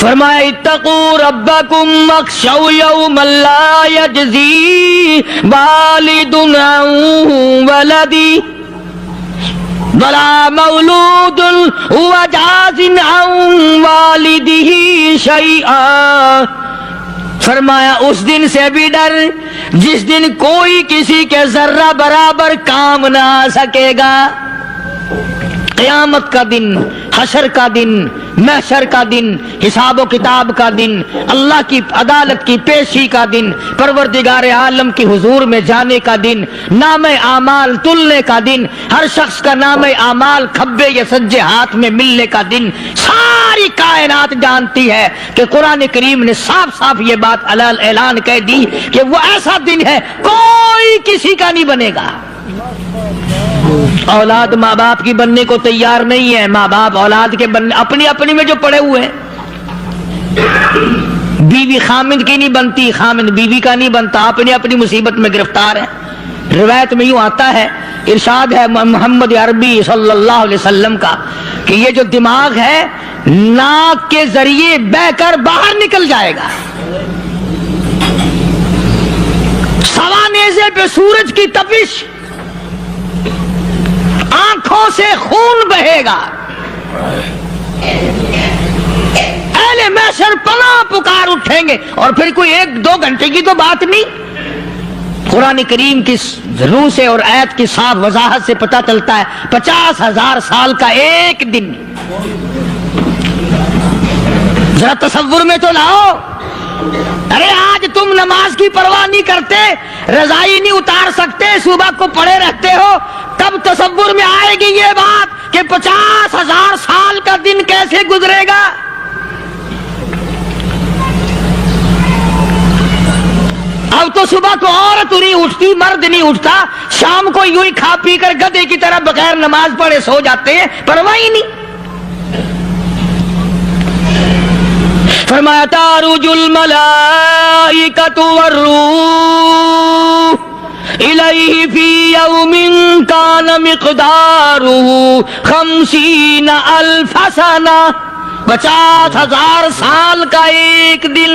فرمایا اتقوا ربکم واخشوا یوما لا یجزی والد عن ولدی ولا مولود هو جاز عن والدہ شیئا۔ فرمایا اس دن سے بھی ڈر جس دن کوئی کسی کے ذرہ برابر کام نہ آ سکے گا۔ قیامت کا دن، حشر کا دن، محشر کا دن، حساب و کتاب کا دن، اللہ کی عدالت کی پیشی کا دن، پروردگار عالم کی حضور میں جانے کا دن، نام اعمال تلنے کا دن، ہر شخص کا نام اعمال کھبے یا سجے ہاتھ میں ملنے کا دن۔ ساری کائنات جانتی ہے کہ قرآن کریم نے صاف صاف یہ بات اعلان کہہ دی کہ وہ ایسا دن ہے کوئی کسی کا نہیں بنے گا۔ اولاد ماں باپ کی بننے کو تیار نہیں ہے، ماں باپ اولاد کے بننے اپنی اپنی میں جو پڑے ہوئے ہیں۔ بیوی خامند کی نہیں بنتی، خامند بیوی کا نہیں بنتا، اپنی اپنی مصیبت میں گرفتار ہے۔ روایت میں یوں آتا ہے، ارشاد ہے محمد عربی صلی اللہ علیہ وسلم کا کہ یہ جو دماغ ہے ناک کے ذریعے بہہ کر باہر نکل جائے گا، سوا نیزے پہ سورج کی تپش، آنکھوں سے خون بہے گا، اہل محشر پناہ پکار اٹھیں گے۔ اور پھر کوئی 1-2 گھنٹے کی تو بات نہیں، قرآن کریم کی روح سے اور آیت کی صاف وضاحت سے پتہ چلتا ہے 50,000 سال کا ایک دن۔ ذرا تصور میں تو لاؤ، ارے آج تم نماز کی پرواہ نہیں کرتے، رضائی نہیں اتار سکتے، صبح کو پڑے رہتے ہو، کب تصور میں آئے گی یہ بات کہ 50,000 سال کا دن کیسے گزرے گا؟ اب تو صبح کو عورت نہیں اٹھتی، مرد نہیں اٹھتا، شام کو یوں ہی کھا پی کر گدھے کی طرح بغیر نماز پڑھے سو جاتے ہیں، پرواہ ہی نہیں۔ فرمایا تعرج الملائکۃ والروح الیہ فی یوم کان مقدارہ 50,000 سنہ، 50,000 سال کا ایک دن۔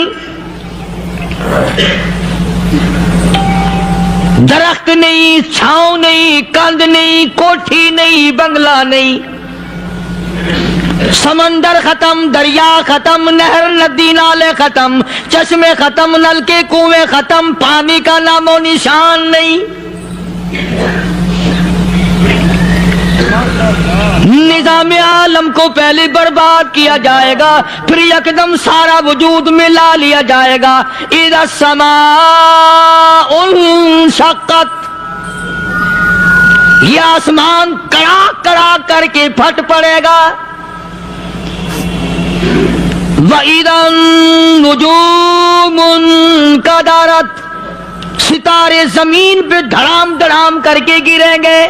درخت نہیں، چھاؤں نہیں، کند نہیں، کوٹھی نہیں، بنگلہ نہیں، سمندر ختم، دریا ختم، نہر ندی نالے ختم، چشمے ختم، نل کے کنویں ختم، پانی کا نام و نشان نہیں۔ نظام عالم کو پہلے برباد کیا جائے گا، پھر یکدم سارا وجود میں لا لیا جائے گا۔ اذا السماء انشقت، یہ آسمان کڑاک کڑاک کر کے پھٹ پڑے گا۔ وَإِذَا النُّجُومُ انْكَدَرَتْ، ستارے زمین پہ دھڑام دھڑام کر کے گریں گے۔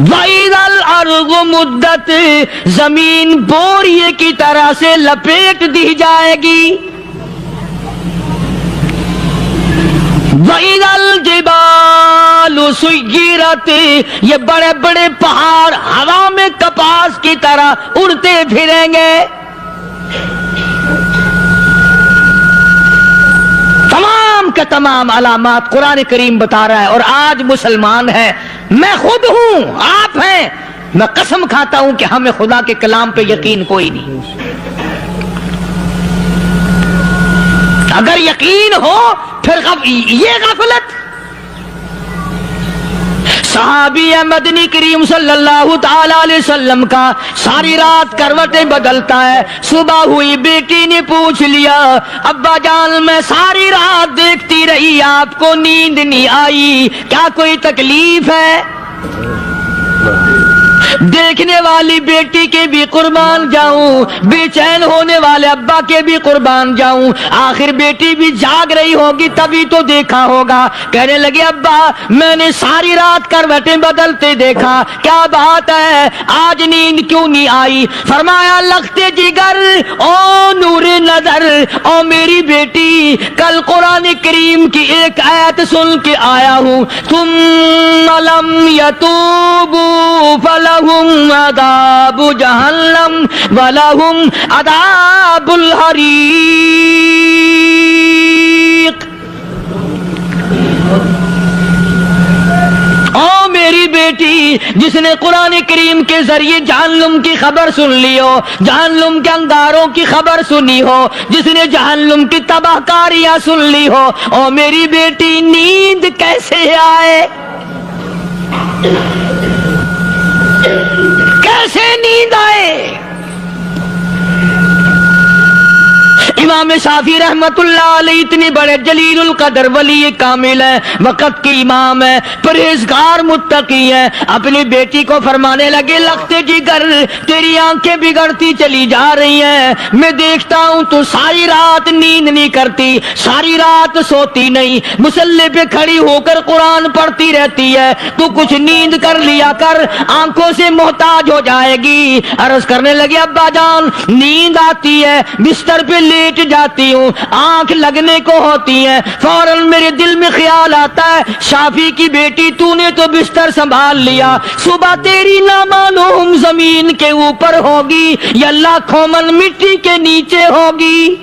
وَإِذَا الْأَرْضُ مُدَّتْ، زمین بوریے کی طرح سے لپیٹ دی جائے گی۔ وَإِذَا الْجِبَالُ سُيِّرَتْ، یہ بڑے بڑے پہاڑ ہوا میں کپاس کی طرح اڑتے پھریں گے. تمام کے تمام علامات قرآن کریم بتا رہا ہے. اور آج مسلمان ہے، میں خود ہوں، آپ ہیں، میں قسم کھاتا ہوں کہ ہمیں خدا کے کلام پہ یقین کوئی نہیں. اگر یقین ہو پھر یہ غفلت. صحابی مدنی کریم صلی اللہ تعالی علیہ وسلم کا ساری رات کروٹیں بدلتا ہے. صبح ہوئی بیٹی نے پوچھ لیا، ابا جان میں ساری رات دیکھتی رہی، آپ کو نیند نہیں آئی، کیا کوئی تکلیف ہے؟ دیکھنے والی بیٹی کے بھی قربان جاؤں، بے چین ہونے والے ابا کے بھی قربان جاؤں. آخر بیٹی بھی جاگ رہی ہوگی تبھی تو دیکھا ہوگا. کہنے لگے ابا میں نے ساری رات کروٹیں بدلتے دیکھا، کیا بات ہے آج نیند کیوں نہیں آئی؟ فرمایا لختے جگر او نور نظر، او میری بیٹی کل قرآن کریم کی ایک آیت سن کے آیا ہوں، ثم لم یتوبوا فلہم عذاب جہنم ولہم عذاب الحریق. او میری بیٹی جس نے قرآن کریم کے ذریعے جہنم کی خبر سن لی ہو، جہنم کے انگاروں کی خبر سنی ہو، جس نے جہنم کی تباہ کاریاں سن لی ہو، او میری بیٹی نیند کیسے آئے؟ کیسے نیند آئے؟ امام شافعی رحمت اللہ علیہ اتنے بڑے جلیل القدر ولی کامل ہیں، وقت کے امام ہیں، پرہیزگار متقی ہیں. اپنی بیٹی کو فرمانے لگے لختے جگر تیری آنکھیں بگڑتی چلی جا رہی ہیں، میں دیکھتا ہوں تو ساری رات نیند نہیں کرتی، ساری رات سوتی نہیں، مصلی پہ کھڑی ہو کر قرآن پڑھتی رہتی ہے، تو کچھ نیند کر لیا کر، آنکھوں سے محتاج ہو جائے گی. عرض کرنے لگے ابا جان نیند آتی ہے، بستر پہ لیٹ جاتی ہوں، آنکھ لگنے کو ہوتی ہے، فوراً میرے دل میں خیال آتا ہے شافی کی بیٹی تو نے تو بستر سنبھال لیا، صبح تیری نہ معلوم زمین کے اوپر ہوگی یا لاکھوں من مٹی کے نیچے ہوگی.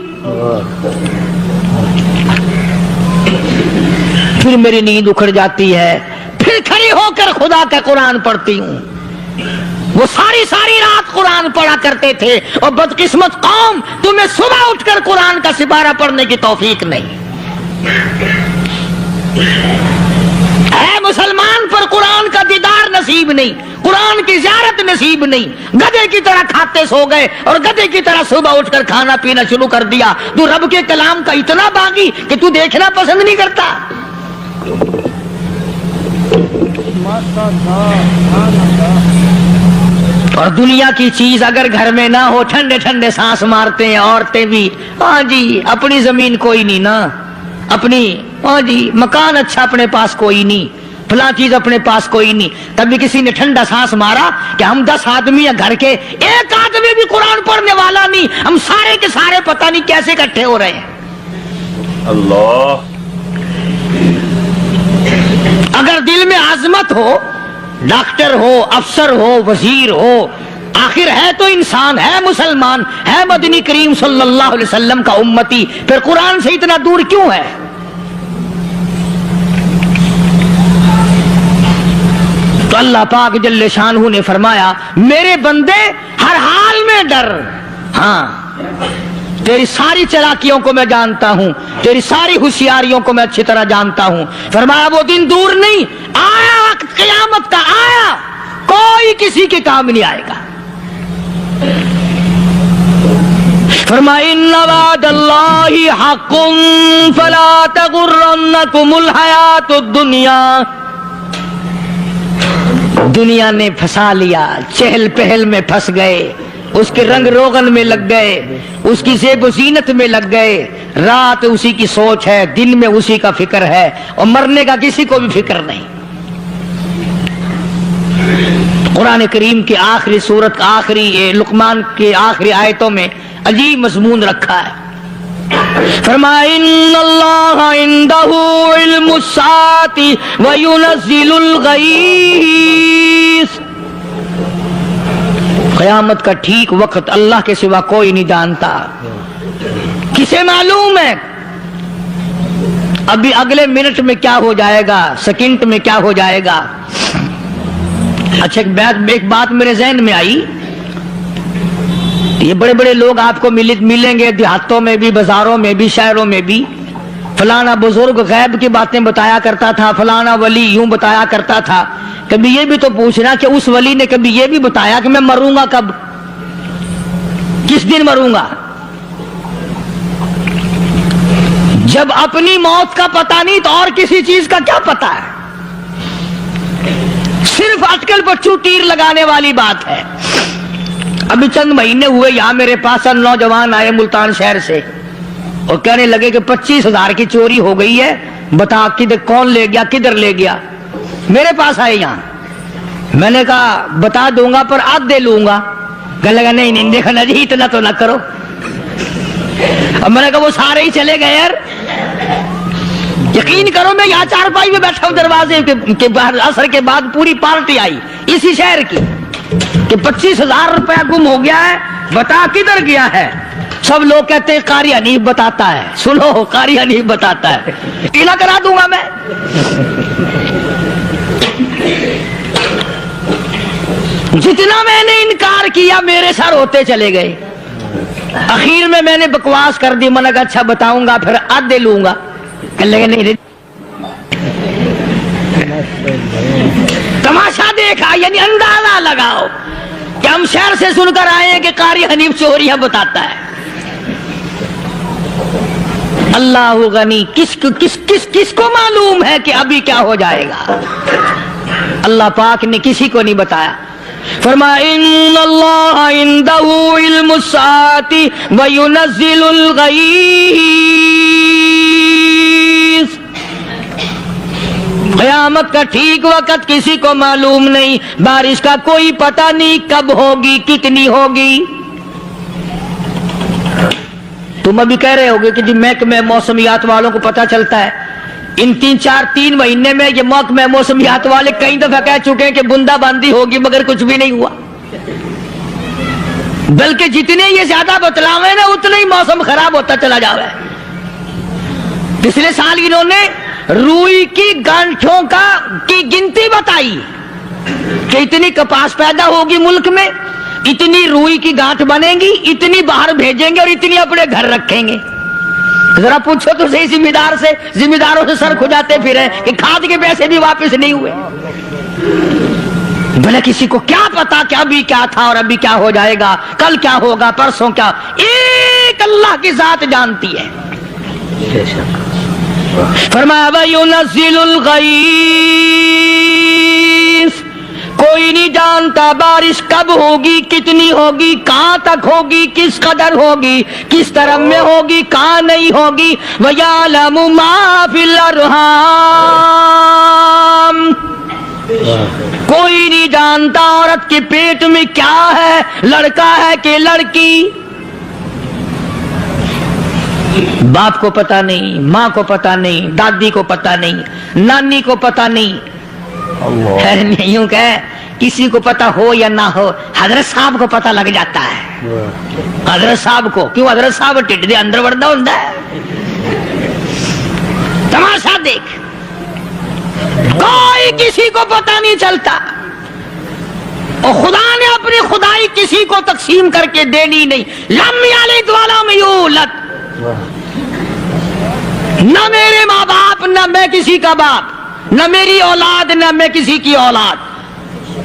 پھر میری نیند اکھڑ جاتی ہے، پھر کھڑی ہو کر خدا کا قرآن پڑھتی ہوں. وہ ساری رات قرآن پڑھا کرتے تھے، اور بدقسمت قوم تمہیں صبح اٹھ کر قرآن کا سپارہ پڑھنے کی توفیق نہیں. اے مسلمان پر قرآن کا دیدار نصیب نہیں، قرآن کی زیارت نصیب نہیں. گدھے کی طرح کھاتے سو گئے اور گدھے کی طرح صبح اٹھ کر کھانا پینا شروع کر دیا. تو رب کے کلام کا اتنا باغی کہ تو دیکھنا پسند نہیں کرتا. اور دنیا کی چیز اگر گھر میں نہ ہو، ٹھنڈے ٹھنڈے سانس مارتے ہیں عورتیں بھی. ہاں جی اپنی زمین کوئی نہیں نا، اپنی ہاں جی مکان اچھا اپنے پاس کوئی نہیں، فلاں چیز اپنے پاس کوئی نہیں. تبھی کسی نے ٹھنڈا سانس مارا کہ ہم 10 آدمی ہیں گھر کے، ایک آدمی بھی قرآن پڑھنے والا نہیں، ہم سارے کے سارے پتہ نہیں کیسے اکٹھے ہو رہے ہیں. اللہ اگر دل میں عظمت ہو، ڈاکٹر ہو، افسر ہو، وزیر ہو، آخر ہے تو انسان، ہے مسلمان، ہے مدنی کریم صلی اللہ علیہ وسلم کا امتی، پھر قرآن سے اتنا دور کیوں ہے؟ تو اللہ پاک جل شانہ نے فرمایا میرے بندے ہر حال میں ڈر. ہاں تیری ساری چلاکیوں کو میں جانتا ہوں، تیری ساری ہوشیاریوں کو میں اچھی طرح جانتا ہوں. فرمایا وہ دن دور نہیں، آیا وقت قیامت کا، آیا، کوئی کسی کے کام نہیں آئے گا. فرمایا ان وعد اللہ حق فلا تغرنکم الحیات الدنیا. دنیا نے پھنسا لیا، چہل پہل میں پھنس گئے، اس کے رنگ روغن میں لگ گئے، اس کی زیب و زینت میں لگ گئے. رات اسی کی سوچ ہے، دن میں اسی کا فکر ہے، اور مرنے کا کسی کو بھی فکر نہیں. قرآن کریم کی آخری سورت کا آخری لقمان کی آخری آیتوں میں عجیب مضمون رکھا ہے. فرمایا ان اللہ عنده علم الساعۃ وینزل الغیث، قیامت کا ٹھیک وقت اللہ کے سوا کوئی نہیں جانتا. کسے معلوم ہے ابھی اگلے منٹ میں کیا ہو جائے گا، سیکنڈ میں کیا ہو جائے گا. اچھا ایک بات میرے ذہن میں آئی، یہ بڑے بڑے لوگ آپ کو ملیں گے دیہاتوں میں بھی، بازاروں میں بھی، شہروں میں بھی. فلانا بزرگ غیب کی باتیں بتایا کرتا تھا، فلانا ولی یوں بتایا کرتا تھا. کبھی یہ بھی تو پوچھنا کہ اس ولی نے کبھی یہ بھی بتایا کہ میں مروں گا کب، کس دن مروں گا؟ جب اپنی موت کا پتہ نہیں تو اور کسی چیز کا کیا پتہ ہے؟ صرف اٹکل بچوں تیر لگانے والی بات ہے. ابھی چند مہینے ہوئے یہاں میرے پاس نوجوان آئے ملتان شہر سے اور کہنے لگے کہ 25,000 کی چوری ہو گئی ہے، بتا کدھر کون لے گیا، کدھر لے گیا. میرے پاس آئے یہاں، میں نے کہا بتا دوں گا پر آدھے لوں گا. کہنے لگا نہیں دیکھنا جی اتنا تو نہ کرو. اب میں نے کہا وہ سارے ہی چلے گئے یار. یقین کرو میں یہاں چارپائی میں بیٹھا ہوں دروازے کے باہر، عصر کے بعد پوری پارٹی آئی اسی شہر کی کہ 25,000 روپیہ گم ہو گیا ہے، بتا کدھر گیا ہے. سب لوگ کہتے ہیں قاری حنیف بتاتا ہے. سنو قاری حنیف بتاتا ہے، ٹیلا کرا دوں گا میں. جتنا میں نے انکار کیا میرے سر ہوتے چلے گئے. اخیر میں نے بکواس کر دی، میں نے کہا اچھا بتاؤں گا پھر آدھے لوں گا. کہنے لگے نہیں. تماشا دیکھا یعنی اندازہ لگاؤ کہ ہم شہر سے سن کر آئے ہیں کہ قاری حنیف چوریاں بتاتا ہے. اللہ غنی، کس کو معلوم ہے کہ ابھی کیا ہو جائے گا؟ اللہ پاک نے کسی کو نہیں بتایا. فرمایا ان اللہ عنده علم الساعۃ وینزل الغیث، قیامت کا ٹھیک وقت کسی کو معلوم نہیں، بارش کا کوئی پتہ نہیں کب ہوگی، کتنی ہوگی. تم ابھی کہہ رہے ہوگے کہ جی محکمہ موسمیات والوں کو پتہ چلتا ہے. ان 3 مہینے میں یہ محکمہ موسمیات والے کئی دفعہ کہہ چکے ہیں کہ بندہ باندی ہوگی مگر کچھ بھی نہیں ہوا. بلکہ جتنے یہ زیادہ بتلاوے نا اتنا ہی موسم خراب ہوتا چلا جاوے. پچھلے سال انہوں نے روئی کی گانٹھوں کی گنتی بتائی کہ اتنی کپاس پیدا ہوگی ملک میں، اتنی روئی کی گانٹھ بنے گی، اتنی باہر بھیجیں گے اور اتنی اپنے گھر رکھیں گے. ذرا پوچھو تو صحیح ذمہ داروں سے سر کھجاتے پھرے کہ کھاد کے پیسے بھی واپس نہیں ہوئے. بھلے کسی کو کیا پتا کہ ابھی کیا تھا اور ابھی کیا ہو جائے گا، کل کیا ہوگا، پرسوں کیا. ایک اللہ کی ذات جانتی ہے. فرمایا وَيُنَزِّلُ الْغَيْثَ، کوئی نہیں جانتا بارش کب ہوگی، کتنی ہوگی، کہاں تک ہوگی، کس قدر ہوگی، کس طرح میں ہوگی، کہاں نہیں ہوگی. وَيَعْلَمُ مَا فِي الْأَرْحَامِ، کوئی نہیں جانتا عورت کے پیٹ میں کیا ہے، لڑکا ہے کہ لڑکی. باپ کو پتہ نہیں، ماں کو پتہ نہیں، دادی کو پتہ نہیں، نانی کو پتہ نہیں. یوں کہ کسی کو پتہ ہو یا نہ ہو حضرت صاحب کو پتہ لگ جاتا ہے. حضرت صاحب کو کیوں؟ حضرت صاحب ٹھڈ دے اندر وڑدا ہوندا ہے. تماشا دیکھ، کوئی کسی کو پتہ نہیں چلتا اور خدا نے اپنی خدائی کسی کو تقسیم کر کے دینی نہیں. لم یلد ولم یولد، نہ میرے ماں باپ، نہ میں کسی کا باپ، نہ میری اولاد، نہ میں کسی کی اولاد.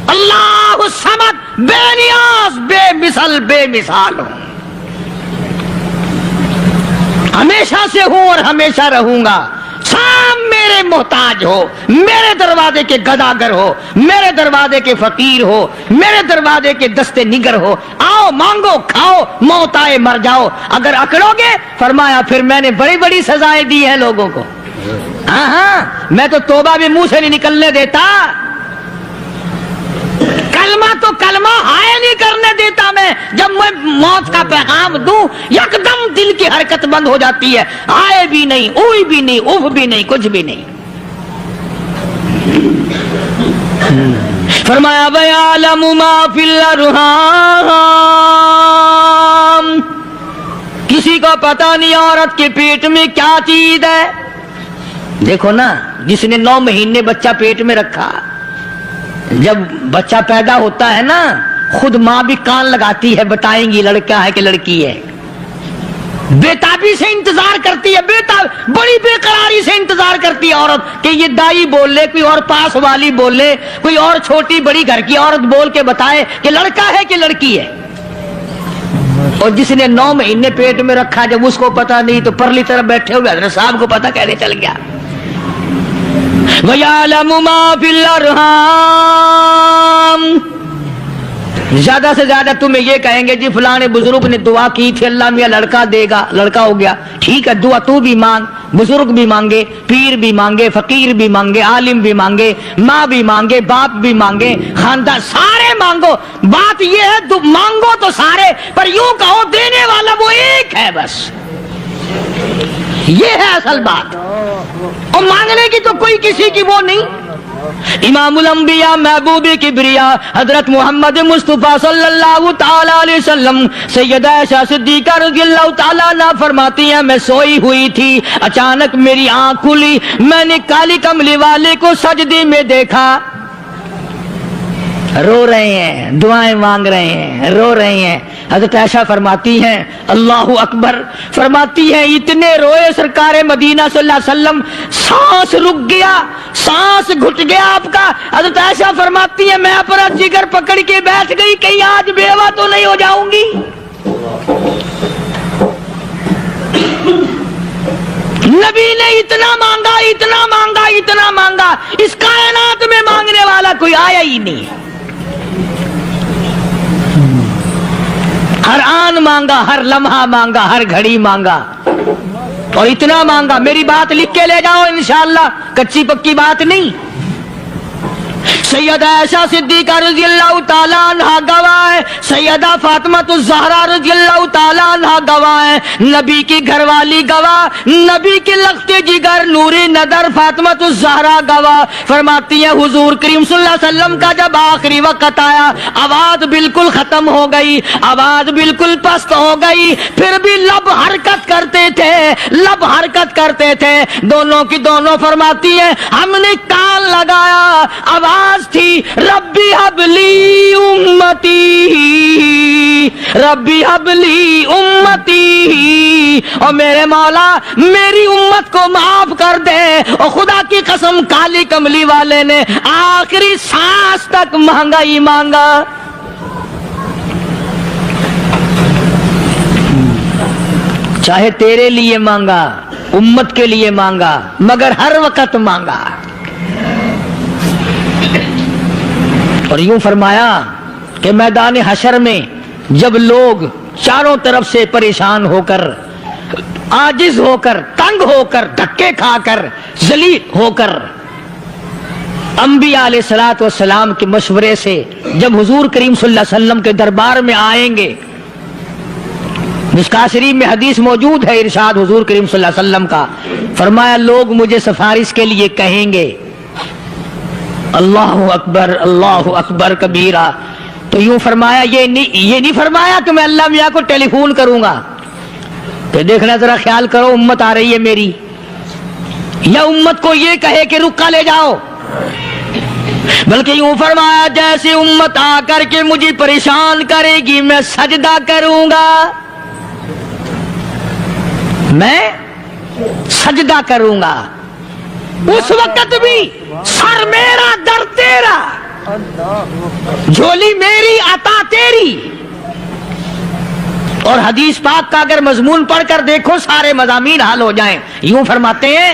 اللہ الصمد، بے نیاز، بے مثل، بے مثال ہوں. ہمیشہ سے ہوں اور ہمیشہ رہوں گا. سام میرے محتاج ہو، میرے دروازے کے گداگر ہو، میرے دروازے کے فقیر ہو، میرے دروازے کے دستے نگر ہو. آؤ مانگو کھاؤ، موت آئے مر جاؤ. اگر اکڑو گے فرمایا پھر میں نے بڑی بڑی سزائیں دی ہیں لوگوں کو. ہاں میں تو توبہ بھی منہ سے نہیں نکلنے دیتا، کلمہ تو کلمہ ہائے نہیں کرنے دیتا. میں جب میں موت کا پیغام دوں یکدم دل کی حرکت بند ہو جاتی ہے، آئے بھی نہیں، اوئی بھی نہیں، اوف بھی نہیں، کچھ بھی نہیں۔ فرمایا وَيَعْلَمُ مَا فِي الْأَرْحَامِ، کسی کو پتہ نہیں عورت کے پیٹ میں کیا چیز ہے۔ دیکھو نا، جس نے 9 مہینے بچہ پیٹ میں رکھا، جب بچہ پیدا ہوتا ہے نا، خود ماں بھی کان لگاتی ہے، بتائیں گی لڑکا ہے کہ لڑکی ہے۔ بےتابی سے انتظار کرتی ہے، بڑی بے قراری سے انتظار کرتی ہے عورت کہ یہ دائی بول لے، کوئی اور پاس والی بول لے، کوئی اور چھوٹی بڑی گھر کی عورت بول کے بتائے کہ لڑکا ہے کہ لڑکی ہے۔ اور جس نے 9 مہینے پیٹ میں رکھا، جب اس کو پتا نہیں تو پرلی طرف بیٹھے ہوئے حضرت صاحب کو پتا کیسے چل گیا؟ وَيَعْلَمُ مَا فِي الْأَرْحَامِ، زیادہ سے زیادہ تمہیں یہ کہیں گے جی فلاں بزرگ نے دعا کی تھی، اللہ میاں لڑکا دے گا، لڑکا ہو گیا، ٹھیک ہے، دعا تو بھی مانگ، بزرگ بھی مانگے، پیر بھی مانگے، فقیر بھی مانگے، عالم بھی مانگے، ماں بھی مانگے، باپ بھی مانگے، خاندان سارے مانگو، بات یہ ہے مانگو تو سارے، پر یوں کہو دینے والا وہ ایک ہے بس، یہ ہے اصل بات، اور مانگنے کی تو کوئی کسی کی وہ نہیں۔ امام الانبیاء محبوب کبریا حضرت محمد مصطفیٰ صلی اللہ تعالی علیہ وسلم سیدہ عائشہ صدیقہ رضی اللہ تعالی عنہا فرماتی ہیں میں سوئی ہوئی تھی، اچانک میری آنکھ کھلی، میں نے کالی کملی والے کو سجدے میں دیکھا، رو رہے ہیں، دعائیں مانگ رہے ہیں، رو رہے ہیں۔ حضرت عائشہ فرماتی ہیں اللہ اکبر، فرماتی ہیں اتنے روئے سرکار مدینہ صلی اللہ علیہ وسلم، سانس رک گیا، سانس گھٹ گیا آپ کا۔ حضرت عائشہ فرماتی ہیں میں اپنا جگر پکڑ کے بیٹھ گئی، کہیں آج بیوہ تو نہیں ہو جاؤں گی۔ نبی نے اتنا مانگا، اتنا مانگا، اتنا مانگا، اس کائنات میں مانگنے والا کوئی آیا ہی نہیں۔ ہر آن مانگا، ہر لمحہ مانگا، ہر گھڑی مانگا، اور اتنا مانگا۔ میری بات لکھ کے لے جاؤ انشاءاللہ، کچی پکی بات نہیں۔ سیدہ عائشہ صدیقہ رضی اللہ تعالیٰ عنہ گواہ ہے، سیدہ فاطمہ الزہرا رضی اللہ تعالیٰ عنہ گواہ ہے، نبی کی گھر والی گواہ، نبی کے لخت جگر نوری نظر فاطمہ الزہرا گواہ، فرماتی ہیں حضور کریم صلی اللہ علیہ وسلم کا جب آخری وقت آیا، آواز بالکل ختم ہو گئی، آواز بالکل پست ہو گئی، پھر بھی لب حرکت کرتے تھے، لب حرکت کرتے تھے، دونوں کی دونوں فرماتی ہیں ہم نے کان لگایا، آواز تھی ربی حبلی امتی، ربی حبلی امتی، اور میرے مولا میری امت کو معاف کر دے۔ اور خدا کی قسم کالی کملی والے نے آخری سانس تک مانگا ہی مانگا۔ چاہے تیرے لیے مانگا، امت کے لیے مانگا، مگر ہر وقت مانگا۔ اور یوں فرمایا کہ میدان حشر میں جب لوگ چاروں طرف سے پریشان ہو کر، عاجز ہو کر، تنگ ہو کر، دھکے کھا کر، ذلیل ہو کر، انبیاء علیہ الصلوۃ والسلام کے مشورے سے جب حضور کریم صلی اللہ علیہ وسلم کے دربار میں آئیں گے، مشکاۃ شریف میں حدیث موجود ہے، ارشاد حضور کریم صلی اللہ علیہ وسلم کا، فرمایا لوگ مجھے سفارش کے لیے کہیں گے اللہ اکبر کبیرہ، تو یوں فرمایا یہ نہیں فرمایا کہ میں اللہ میاں کو ٹیلی فون کروں گا کہ دیکھنا ذرا خیال کرو امت آ رہی ہے میری، یا امت کو یہ کہے کہ رکا لے جاؤ، بلکہ یوں فرمایا جیسے امت آ کر کے مجھے پریشان کرے گی میں سجدہ کروں گا، میں سجدہ کروں گا، اس وقت بھی سر میرا در تیرا، جھولی میری عطا تیری۔ اور حدیث پاک کا اگر مضمون پڑھ کر دیکھو سارے مضامین حل ہو جائیں۔ یوں فرماتے ہیں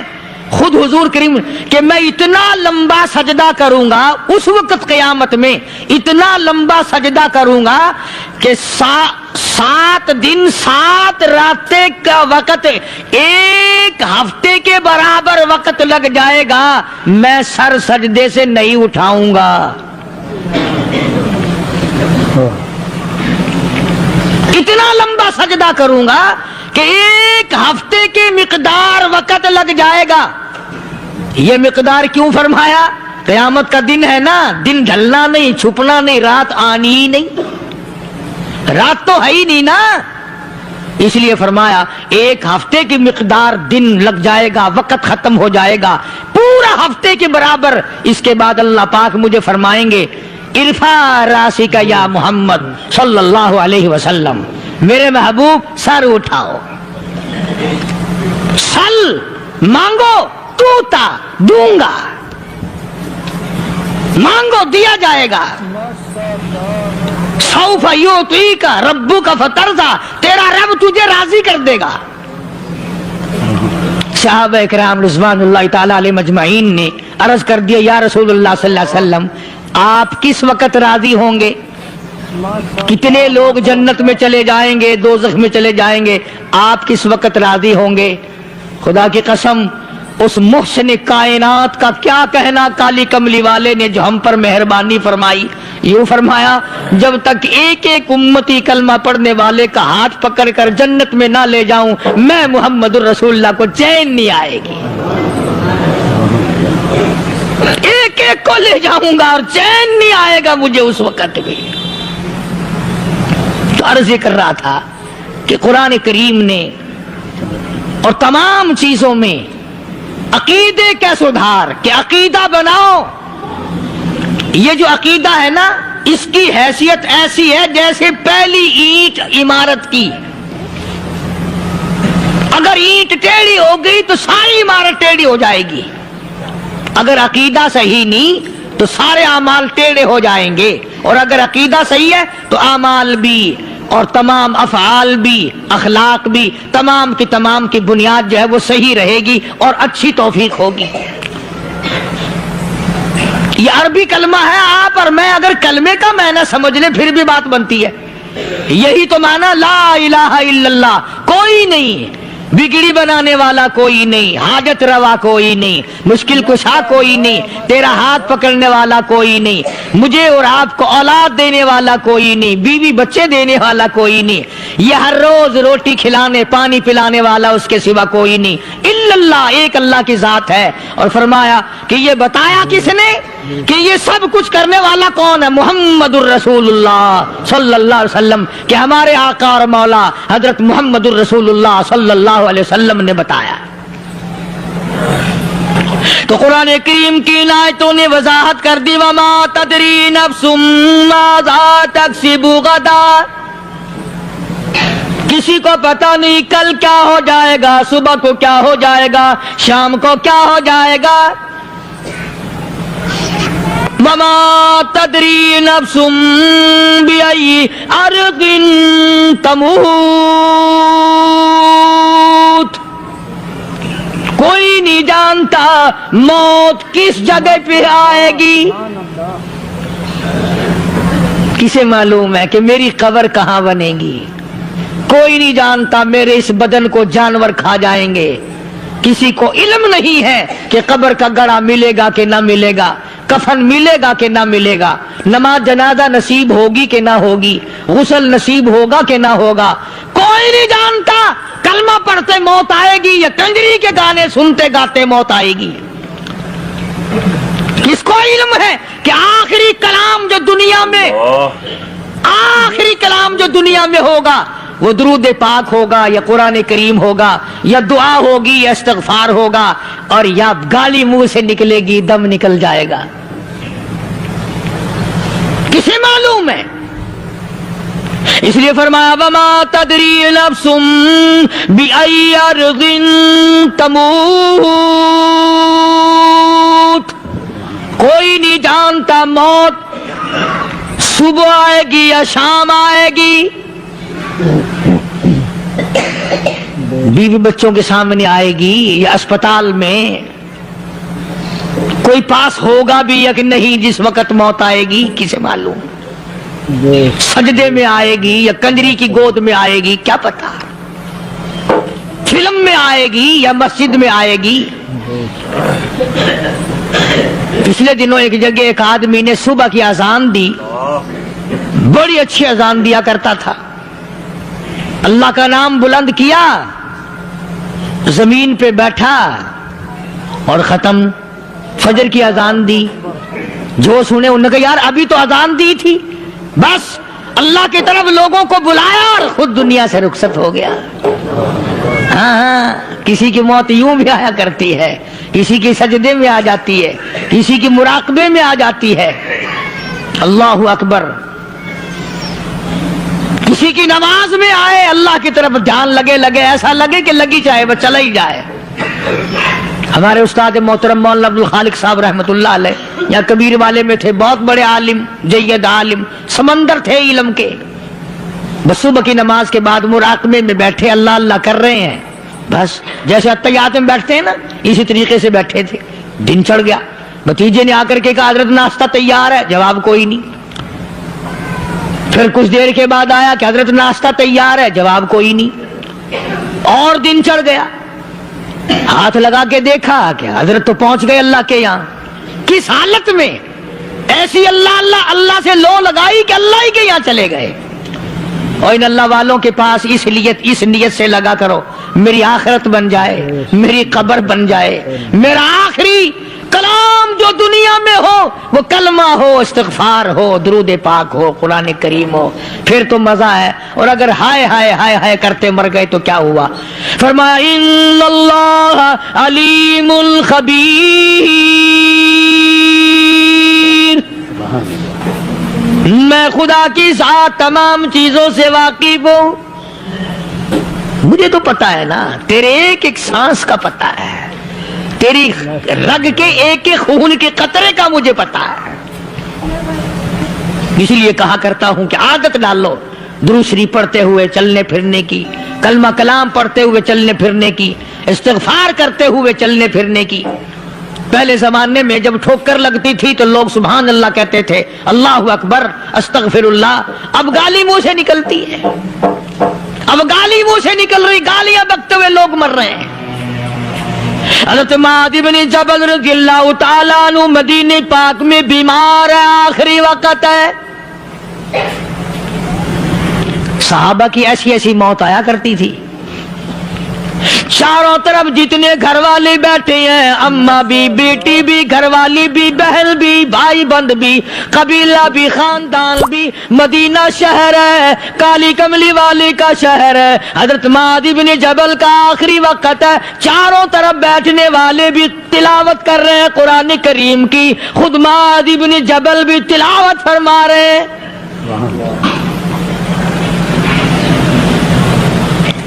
خود حضور کریم کہ میں اتنا لمبا سجدہ کروں گا اس وقت قیامت میں، اتنا لمبا سجدہ کروں گا کہ 7 دن 7 راتیں کا وقت 1 ہفتے کے برابر وقت لگ جائے گا، میں سر سجدے سے نہیں اٹھاؤں گا۔ اتنا لمبا سجدہ کروں گا کہ 1 ہفتے کی مقدار وقت لگ جائے گا. یہ مقدار کیوں فرمایا؟ قیامت کا دن ہے نا، دن ڈھلنا نہیں، چھپنا نہیں، رات آنی ہی نہیں، رات تو ہے ہی نہیں نا، اس لیے فرمایا 1 ہفتے کی مقدار دن لگ جائے گا، وقت ختم ہو جائے گا پورا ہفتے کے برابر. اس کے بعد اللہ پاک مجھے فرمائیں گے ارفع راسک یا محمد صلی اللہ علیہ وسلم، میرے محبوب سر اٹھاؤ، سل مانگو توتا دوں گا، مانگو دیا جائے گا. سوف یعطیک ربک فترضی، تیرا رب تجھے راضی کر دے گا. صحابہ کرام رضوان اللہ تعالی علیہ مجمعین نے عرض کر دیا یا رسول اللہ صلی اللہ علیہ وسلم آپ کس وقت راضی ہوں گے؟ کتنے لوگ جنت میں چلے جائیں گے، دوزخ میں چلے جائیں گے، آپ کس وقت راضی ہوں گے؟ خدا کی قسم اس محسن کائنات کا کیا کہنا کالی کملی والے نے جو ہم پر مہربانی فرمائی. یوں فرمایا جب تک ایک امتی کلمہ پڑھنے والے کا ہاتھ پکڑ کر جنت میں نہ لے جاؤں میں محمد الرسول اللہ کو چین نہیں آئے گی. ایک کو لے جاؤں گا اور چین نہیں آئے گا مجھے اس وقت بھی. تو عرض کر رہا تھا کہ قرآن کریم نے اور تمام چیزوں میں عقیدے کا سدھار کہ عقیدہ بناؤ. یہ جو عقیدہ ہے نا اس کی حیثیت ایسی ہے جیسے پہلی اینٹ عمارت کی. اگر اینٹ ٹیڑھی ہو گئی تو ساری عمارت ٹیڑھی ہو جائے گی. اگر عقیدہ صحیح نہیں تو سارے اعمال ٹیڑھے ہو جائیں گے، اور اگر عقیدہ صحیح ہے تو اعمال بھی اور تمام افعال بھی اخلاق بھی تمام کی بنیاد جو ہے وہ صحیح رہے گی اور اچھی توفیق ہوگی. یہ عربی کلمہ ہے، آپ اور میں اگر کلمے کا معنی سمجھ لیں پھر بھی بات بنتی ہے. یہی تو معنی لا الہ الا اللہ، کوئی نہیں بگڑی بنانے والا کوئی نہیں، حاجت روا کوئی نہیں، مشکل کشا کوئی نہیں، تیرا ہاتھ پکڑنے والا کوئی نہیں، مجھے اور آپ کو اولاد دینے والا کوئی نہیں، بیوی بچے دینے والا کوئی نہیں، یہ ہر روز روٹی کھلانے پانی پلانے والا اس کے سوا کوئی نہیں، الا اللہ، ایک اللہ کی ذات ہے. اور فرمایا کہ یہ بتایا کس نے کہ یہ سب کچھ کرنے والا کون ہے؟ محمد الرسول اللہ صلی اللہ علیہ وسلم، کہ ہمارے آقا اور مولا حضرت محمد الرسول اللہ صلی اللہ علیہ وسلم نے بتایا. تو قرآن کریم کی آیتوں نے وضاحت کر دی وما تدری نفس ماذا تکسب غدا، کسی کو پتہ نہیں کل کیا ہو جائے گا، صبح کو کیا ہو جائے گا، شام کو کیا ہو جائے گا. وما تدری نفس بأي أرض تموت، کوئی نہیں جانتا موت کس جگہ پہ آئے گی. کسے معلوم ہے کہ میری قبر کہاں بنے گی؟ کوئی نہیں جانتا میرے اس بدن کو جانور کھا جائیں گے. کسی کو علم نہیں ہے کہ قبر کا گڑھا ملے گا کہ نہ ملے گا، کفن ملے گا کہ نہ ملے گا، نماز جنازہ نصیب ہوگی کہ نہ ہوگی، غسل نصیب ہوگا کہ نہ ہوگا، کوئی نہیں جانتا. کلمہ پڑھتے موت آئے گی یا کنجری کے گانے سنتے گاتے موت آئے گی. کس کو علم ہے کہ آخری کلام جو دنیا میں ہوگا وہ درود پاک ہوگا یا قرآن کریم ہوگا یا دعا ہوگی یا استغفار ہوگا اور یا گالی منہ سے نکلے گی، دم نکل جائے گا. کسے معلوم ہے؟ اس لیے فرمایا وما تدری نفس بأي أرض تموت، کوئی نہیں جانتا موت صبح آئے گی یا شام آئے گی، بیوی بچوں کے سامنے آئے گی یا اسپتال میں، کوئی پاس ہوگا بھی یا کہ نہیں جس وقت موت آئے گی کسے معلوم. سجدے میں آئے گی یا کنجری کی گود میں آئے گی کیا پتا، فلم میں آئے گی یا مسجد میں آئے گی. پچھلے دنوں ایک جگہ ایک آدمی نے صبح کی اذان دی، بڑی اچھی اذان دیا کرتا تھا. اللہ کا نام بلند کیا، زمین پہ بیٹھا اور ختم. فجر کی اذان دی. جو سنے انہوں نے کہا یار ابھی تو اذان دی تھی. بس اللہ کی طرف لوگوں کو بلایا اور خود دنیا سے رخصت ہو گیا. ہاں کسی کی موت یوں بھی آیا کرتی ہے، کسی کی سجدے میں آ جاتی ہے، کسی کی مراقبے میں آ جاتی ہے. اللہ اکبر. کسی کی نماز میں آئے، اللہ کی طرف دھیان لگے ایسا لگے کہ لگی جائے وہ چلا ہی جائے. ہمارے استاد محترم مولانا عبد الخالق صاحب رحمۃ اللہ علیہ یا کبیر والے میں تھے، بہت بڑے عالم، جید عالم، سمندر تھے علم کے. بس صبح کی نماز کے بعد مراقبے میں بیٹھے اللہ اللہ کر رہے ہیں. بس جیسے اتحیات میں بیٹھتے ہیں نا اسی طریقے سے بیٹھے تھے. دن چڑھ گیا. بھتیجے نے آ کر کے کہا حضرت ناشتہ تیار ہے. جواب کوئی نہیں. پھر کچھ دیر کے بعد آیا کہ حضرت ناشتہ تیار ہے. جواب کوئی نہیں. اور دن چڑھ گیا. ہاتھ لگا کے دیکھا کہ حضرت تو پہنچ گئے اللہ کے یہاں. کس حالت میں؟ ایسی اللہ اللہ اللہ سے لو لگائی کہ اللہ ہی کے یہاں چلے گئے. اور ان اللہ والوں کے پاس اس نیت سے لگا کرو میری آخرت بن جائے، میری قبر بن جائے، میرا آخری کلام جو دنیا میں ہو وہ کلمہ ہو، استغفار ہو، درود پاک ہو، قرآن کریم ہو. پھر تو مزہ ہے. اور اگر ہائے ہائے ہائے ہائے کرتے مر گئے تو کیا ہوا؟ فرمایا ان اللہ علیم خبیر، میں خدا کی ذات تمام چیزوں سے واقف ہوں. مجھے تو پتا ہے نا، تیرے ایک ایک سانس کا پتا ہے، تیری رگ کے ایک ایک خون کے قطرے کا مجھے پتا ہے. اسی لیے کہا کرتا ہوں کہ عادت ڈال لو درود شریف پڑھتے ہوئے چلنے پھرنے کی، کلمہ کلام پڑھتے ہوئے چلنے پھرنے کی، استغفار کرتے ہوئے چلنے پھرنے کی. پہلے زمانے میں جب ٹھوکر لگتی تھی تو لوگ سبحان اللہ کہتے تھے، اللہ اکبر، استغفر اللہ. اب گالی منہ سے نکلتی ہے، اب گالی منہ سے نکل رہی، گالیاں بکتے ہوئے لوگ مر رہے ہیں. حضرت معاذ بن جبل رضی اللہ تعالیٰ عنہ مدینے پاک میں بیمار ہے، آخری وقت ہے. صحابہ کی ایسی ایسی موت آیا کرتی تھی. چاروں طرف جتنے گھر والے بیٹھے ہیں، اماں بھی، بیٹی بھی، گھر والی بھی، بہن بھی، بھائی بند بھی، قبیلہ بھی، خاندان بھی. مدینہ شہر ہے، کالی کملی والے کا شہر ہے. حضرت معاذ بن جبل کا آخری وقت ہے. چاروں طرف بیٹھنے والے بھی تلاوت کر رہے ہیں قرآن کریم کی، خود معاذ بن جبل بھی تلاوت فرما رہے ہیں.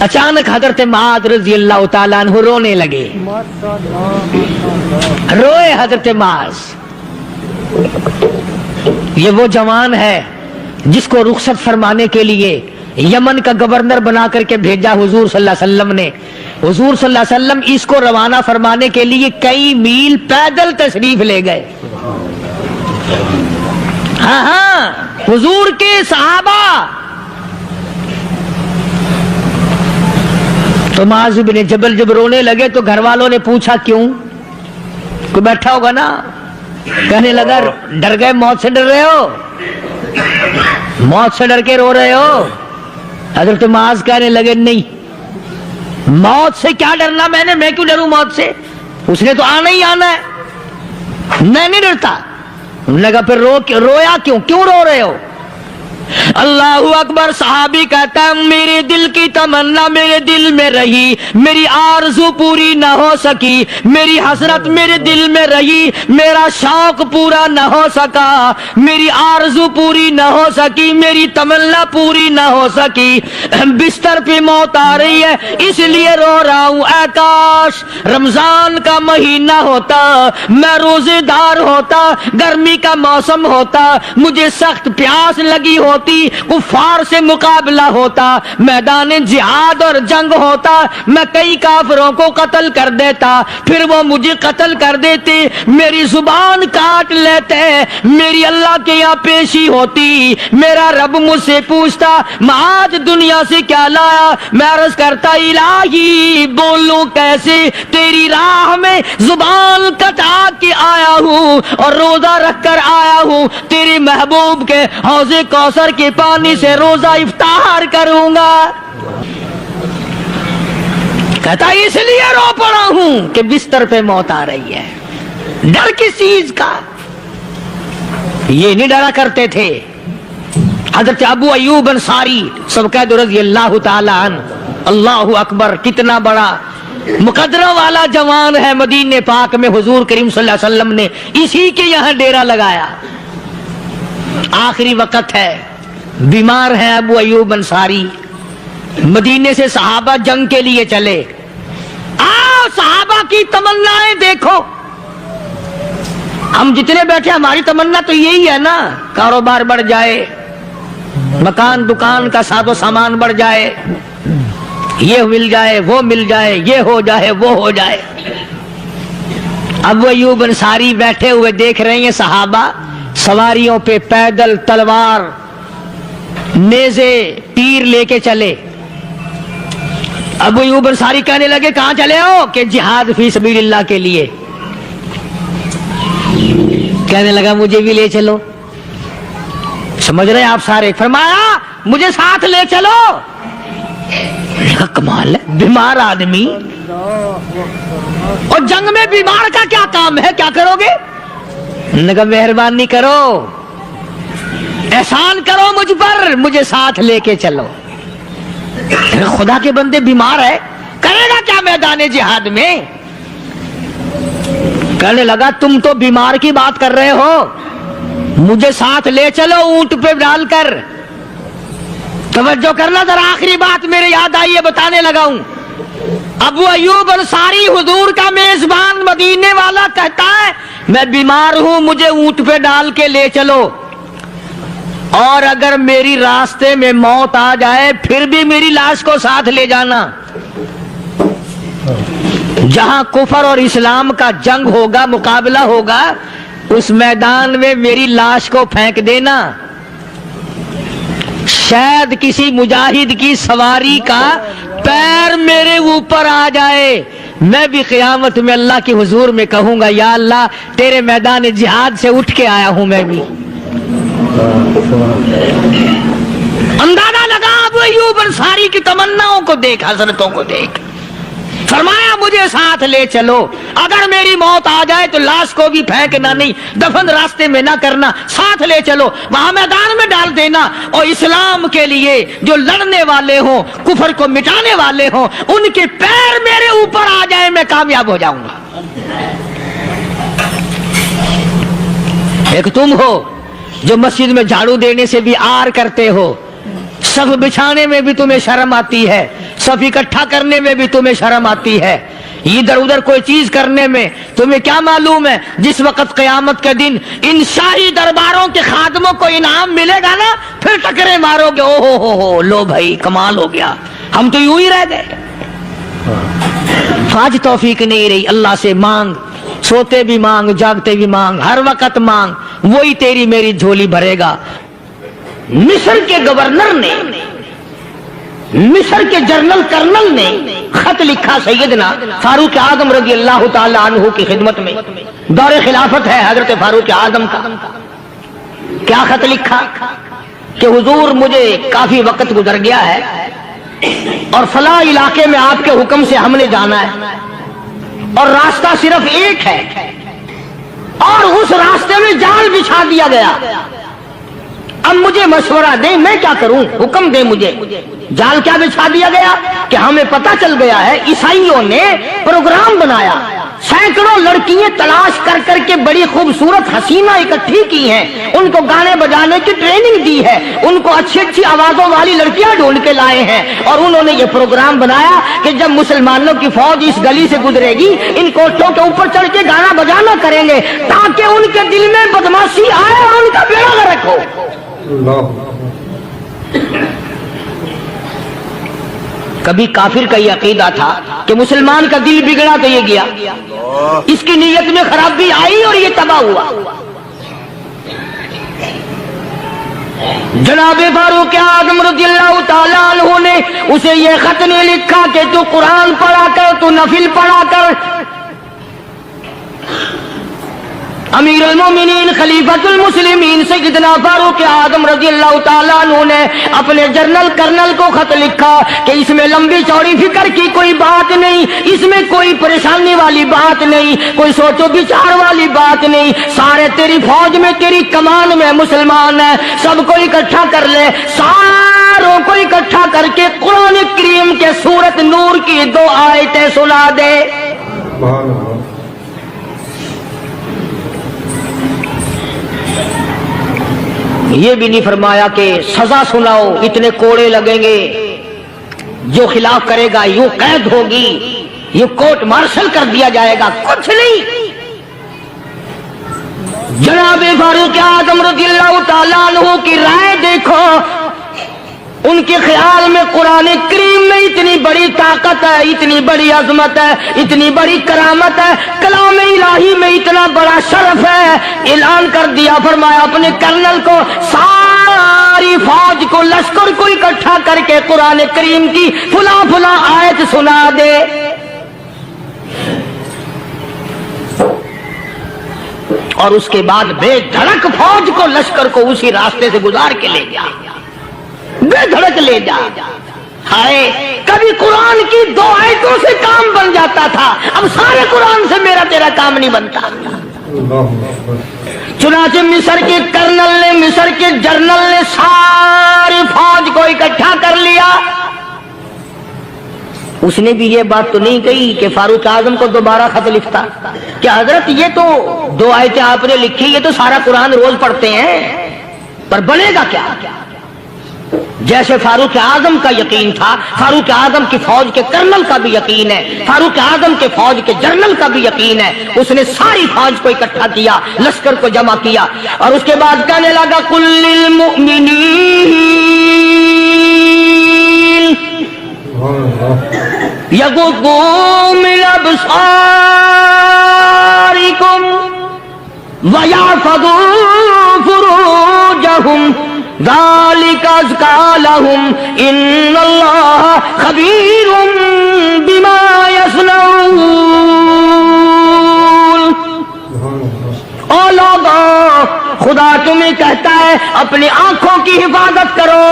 اچانک حضرت معاذ رضی اللہ تعالیٰ عنہ رونے لگے. روئے حضرت معاذ. یہ وہ جوان ہے جس کو رخصت فرمانے کے لیے یمن کا گورنر بنا کر کے بھیجا حضور صلی اللہ علیہ وسلم نے. حضور صلی اللہ علیہ وسلم اس کو روانہ فرمانے کے لیے کئی میل پیدل تشریف لے گئے. ہاں حضور کے صحابہ. تو معاذ بن جبل جب رونے لگے تو گھر والوں نے پوچھا کیوں؟ کوئی بیٹھا ہوگا نا. کہنے لگا ڈر گئے، موت سے ڈر رہے ہو، موت سے ڈر کے رو رہے ہو. حضرت معاذ کہنے لگے نہیں، موت سے کیا ڈرنا، میں کیوں ڈروں موت سے، اس نے تو آنا ہی آنا ہے، میں نہیں ڈرتا. انہوں نے کہا پھر رویا کیوں رو رہے ہو؟ اللہ اکبر. صحابی کہتا ہے میرے دل کی تمنا میرے دل میں رہی، میری آرزو پوری نہ ہو سکی، میری حسرت میرے دل میں رہی، میرا شوق پورا نہ ہو سکا، میری آرزو پوری نہ ہو سکی، میری تمنا پوری نہ ہو سکی. بستر پہ موت آ رہی ہے اس لیے رو رہا ہوں. اے کاش رمضان کا مہینہ ہوتا، میں روزے دار ہوتا، گرمی کا موسم ہوتا، مجھے سخت پیاس لگی ہوتی، کفار سے مقابلہ ہوتا، میدان جہاد اور جنگ ہوتا، میں کئی کافروں کو قتل کر دیتا، پھر وہ مجھے قتل کر دیتے، میری زبان کاٹ لیتے، میری اللہ کے یہاں پیشی ہوتی، میرا رب مجھ سے پوچھتا معاذ دنیا سے کیا لایا. میں عرض کرتا الہی بولوں کیسے، تیری راہ میں زبان کٹا کے آیا ہوں اور روزہ رکھ کر آیا ہوں، تیرے محبوب کے حوض کوثر کے پانی سے روزہ افطار کروں گا. کہتا اس لیے رو پڑا ہوں کہ بستر پہ موت آ رہی ہے. ڈر کس چیز کا؟ یہ نہیں ڈرا کرتے تھے. حضرت ابو ایوب انصاری سب قید رضی اللہ تعالی عنہ، اللہ اکبر، کتنا بڑا مقدرہ والا جوان ہے. مدینے پاک میں حضور کریم صلی اللہ علیہ وسلم نے اسی کے یہاں ڈیرا لگایا. آخری وقت ہے، بیمار ہے ابو ایوب انصاری. مدینے سے صحابہ جنگ کے لیے چلے. آؤ صحابہ کی تمنائیں دیکھو. ہم جتنے بیٹھے ہماری تمنا تو یہی ہے نا، کاروبار بڑھ جائے، مکان دکان کا ساز و سامان بڑھ جائے، یہ مل جائے وہ مل جائے، یہ ہو جائے وہ ہو جائے. ابو ایوب انصاری بیٹھے ہوئے دیکھ رہے ہیں صحابہ سواریوں پہ پیدل، تلوار، نیزے، تیر لے کے چلے. ابو ایوب انصاری کہنے لگے کہاں چلے ہو؟ کہ جہاد فی سبیل اللہ کے لیے. کہنے لگا مجھے بھی لے چلو. سمجھ رہے ہیں آپ سارے؟ فرمایا مجھے ساتھ لے چلو. کمال ہے، بیمار آدمی اور جنگ میں بیمار کا کیا کام ہے، کیا کرو گے؟ مہربانی کرو، احسان کرو مجھ پر، مجھے ساتھ لے کے چلو. خدا کے بندے بیمار ہے، کرے گا کیا میدان جہاد میں؟ کہنے لگا تم تو بیمار کی بات کر رہے ہو، مجھے ساتھ لے چلو اونٹ پہ ڈال کر. توجہ کرنا ذرا، آخری بات میرے یاد آئی ہے، بتانے لگا ہوں. ابو ایوب انصاری حضور کا میزبان مدینے والا کہتا ہے میں بیمار ہوں، مجھے اونٹ پہ ڈال کے لے چلو، اور اگر میری راستے میں موت آ جائے پھر بھی میری لاش کو ساتھ لے جانا. جہاں کفر اور اسلام کا جنگ ہوگا، مقابلہ ہوگا، اس میدان میں میری لاش کو پھینک دینا. شاید کسی مجاہد کی سواری کا پیر میرے اوپر آ جائے، میں بھی قیامت میں اللہ کے حضور میں کہوں گا یا اللہ تیرے میدان جہاد سے اٹھ کے آیا ہوں. میں بھی اندازہ لگا ابو ایوب انصاری کی تمناؤں کو دیکھ، حسرتوں کو دیکھ. فرمایا مجھے ساتھ لے چلو، اگر میری موت آ جائے تو لاش کو بھی پھینکنا نہیں، دفن راستے میں نہ کرنا، ساتھ لے چلو، وہاں میدان میں ڈال دینا، اور اسلام کے لیے جو لڑنے والے ہوں، کفر کو مٹانے والے ہوں، ان کے پیر میرے اوپر آ جائیں، میں کامیاب ہو جاؤں گا. ایک تم ہو جو مسجد میں جھاڑو دینے سے بھی آر کرتے ہو، صف بچھانے میں بھی تمہیں شرم آتی ہے، صف اکٹھا کرنے میں بھی تمہیں شرم آتی ہے، ادھر ادھر کوئی چیز کرنے میں تمہیں کیا معلوم ہے جس وقت قیامت کے دن ان شاہی درباروں کے خادموں کو انعام ملے گا نا، پھر ٹکرے مارو گے، او ہو لو بھائی کمال ہو گیا، ہم تو یوں ہی رہ گئے. آج توفیق نہیں رہی. اللہ سے مانگ، سوتے بھی مانگ، جاگتے بھی مانگ، ہر وقت مانگ، وہی تیری میری جھولی بھرے گا. مصر کے گورنر نے، مصر کے جنرل کرنل نے خط لکھا سیدنا فاروق اعظم رضی اللہ تعالی عنہ کی خدمت میں. دور خلافت ہے حضرت فاروق اعظم کا. کیا خط لکھا کہ حضور مجھے کافی وقت گزر گیا ہے اور فلاں علاقے میں آپ کے حکم سے ہم نے جانا ہے، اور راستہ صرف ایک ہے، اور اس راستے میں جال بچھا دیا گیا. اب مجھے مشورہ دیں میں کیا کروں، حکم دیں مجھے. جال کیا بچھا دیا گیا کہ ہمیں پتہ چل گیا ہے عیسائیوں نے پروگرام بنایا، سینکڑوں لڑکیاں تلاش کر کر کے بڑی خوبصورت حسینہ اکٹھی کی ہیں، ان کو گانے بجانے کی ٹریننگ دی ہے، ان کو اچھی اچھی آوازوں والی لڑکیاں ڈھونڈ کے لائے ہیں، اور انہوں نے یہ پروگرام بنایا کہ جب مسلمانوں کی فوج اس گلی سے گزرے گی ان کوٹھوں کے اوپر چڑھ کے گانا بجانا کریں گے تاکہ ان کے دل میں بدماشی آئے اور ان کا بیڑا غرق ہو. کبھی کافر کا یہ عقیدہ تھا کہ مسلمان کا دل بگڑا تو یہ گیا، اس کی نیت میں خرابی آئی اور یہ تباہ ہوا. جناب فاروق اعظم رضی اللہ تعالی عنہ نے اسے یہ خط نہیں لکھا کہ تو قرآن پڑھا کر، تو نفل پڑھا کر، امیر المومنین خلیفۃ المسلمین سیدنا فاروق اعظم رضی اللہ تعالیٰ عنہ نے اپنے جنرل کرنل کو خط لکھا کہ اس میں لمبی چوڑی فکر کی کوئی بات نہیں، اس میں کوئی پریشانی والی بات نہیں، کوئی سوچ و بچار والی بات نہیں، سارے تیری فوج میں تیری کمان میں مسلمان ہیں، سب کو اکٹھا کر لے، ساروں کو اکٹھا کر کے قرآن کریم کے سورت نور کی 2 آیتیں سنا دے۔ یہ بھی نہیں فرمایا کہ سزا سناؤ، اتنے کوڑے لگیں گے، جو خلاف کرے گا یوں قید ہوگی، یوں کورٹ مارشل کر دیا جائے گا، کچھ نہیں۔ جناب فاروق اعظم رضی اللہ تعالیٰ عنہ کی رائے دیکھو، ان کے خیال میں قرآن کریم میں اتنی بڑی طاقت ہے، اتنی بڑی عظمت ہے، اتنی بڑی کرامت ہے، کلام الہی میں اتنا بڑا شرف ہے۔ اعلان کر دیا، فرمایا اپنے کرنل کو ساری فوج کو، لشکر کو اکٹھا کر کے قرآن کریم کی فلاں فلاں آیت سنا دے۔ اور اس کے بعد بے دھڑک فوج کو، لشکر کو اسی راستے سے گزار کے لے جا، بے دھڑک لے جا۔ ہائے، کبھی قرآن کی 2 آیتوں سے کام بن جاتا تھا، اب سارے قرآن سے میرا تیرا کام نہیں بنتا۔ چنانچہ مصر کے کرنل نے، مصر کے جنرل نے ساری فوج کو اکٹھا کر لیا۔ اس نے بھی یہ بات تو نہیں کہی کہ فاروق اعظم کو دوبارہ خط لکھتا کہ حضرت یہ تو 2 آیتیں آپ نے لکھی، یہ تو سارا قرآن روز پڑھتے ہیں، پر بنے گا کیا؟ جیسے فاروق اعظم کا یقین تھا، فاروق اعظم کی فوج کے کرنل کا بھی یقین ہے، فاروق اعظم کے فوج کے جنرل کا بھی یقین ہے۔ اس نے ساری فوج کو اکٹھا کیا، لشکر کو جمع کیا، اور اس کے بعد کہنے لگا قل للمؤمنین یغضوا من ابصارکم ویحفظوا فروجہم ذالک ازکی لہم ان اللہ خبیر بما یصنعون۔ او لوگو، خدا تمہیں کہتا ہے اپنی آنکھوں کی حفاظت کرو،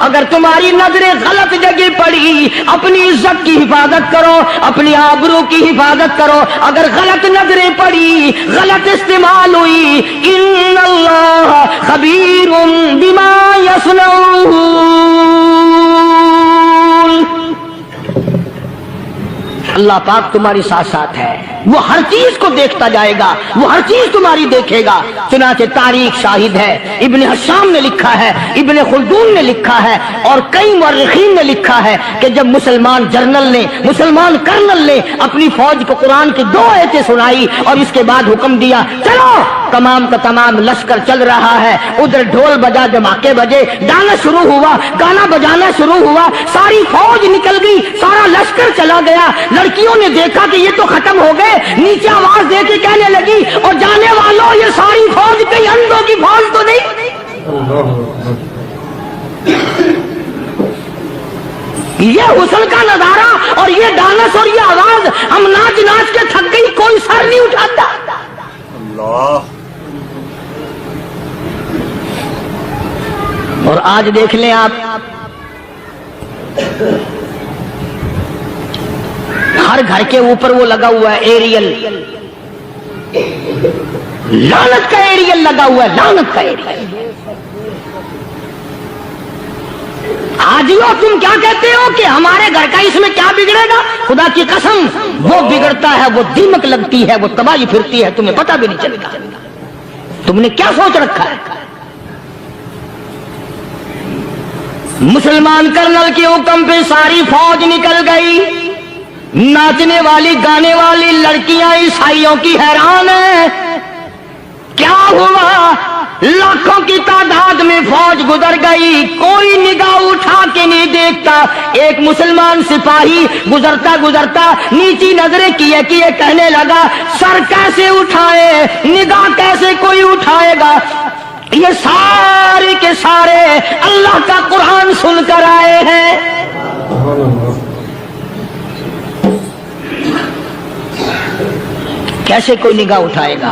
اگر تمہاری نظریں غلط جگہ پڑی اپنی عزت کی حفاظت کرو، اپنی آبرو کی حفاظت کرو، اگر غلط نظریں پڑی، غلط استعمال ہوئی، ان اللہ خبیر بما یصنعون، اللہ پاک تمہاری ساتھ ساتھ ہے، وہ ہر چیز کو دیکھتا جائے گا، وہ ہر چیز تمہاری دیکھے گا۔ چنانچہ تاریخ شاہد ہے، ابن حشام نے لکھا ہے، ابن خلدون نے لکھا ہے، اور کئی مورخین نے لکھا ہے کہ جب مسلمان جنرل نے، مسلمان کرنل نے اپنی فوج کو قرآن کی 2 آیتیں سنائی اور اس کے بعد حکم دیا چلو، تمام کا تمام لشکر چل رہا ہے، ادھر ڈھول بجا، دھماکے بجے، گانا شروع ہوا، گانا بجانا شروع ہوا، ساری فوج نکل گئی، سارا لشکر چلا گیا۔ لڑکیوں نے دیکھا کہ یہ تو ختم ہو گئے، نیچے آواز دے کے کہنے لگی اور جانے والوں یہ ساری فوج کئی اندھوں کی فوج تو نہیں؟ یہ حسن کا نظارہ اور یہ ڈانس اور یہ آواز، ہم ناچ ناچ کے تھک گئی، کوئی سر نہیں اٹھاتا۔ اللہ، اور آج دیکھ لیں آپ، ہر گھر کے اوپر وہ لگا ہوا ہے ایریل، لعنت کا ایریل لگا ہوا ہے، لعنت کا ایریل۔ آجیو تم کیا کہتے ہو کہ ہمارے گھر کا اس میں کیا بگڑے گا؟ خدا کی قسم وہ بگڑتا ہے، وہ دیمک لگتی ہے، وہ تباہی پھرتی ہے، تمہیں پتہ بھی نہیں چلتا۔ تم نے کیا سوچ رکھا ہے؟ مسلمان کرنل کے حکم پہ ساری فوج نکل گئی، ناچنے والی گانے والی لڑکیاں عیسائیوں کی حیران ہیں، کیا ہوا؟ لاکھوں کی تعداد میں فوج گزر گئی، کوئی نگاہ اٹھا کے نہیں دیکھتا۔ ایک مسلمان سپاہی گزرتا گزرتا نیچی نظریں کیے کیے کہنے لگا سر کیسے اٹھائے، نگاہ کیسے کوئی اٹھائے گا؟ یہ سارے کے سارے اللہ کا قرآن سن کر آئے ہیں۔ کیسے کوئی نگاہ اٹھائے گا؟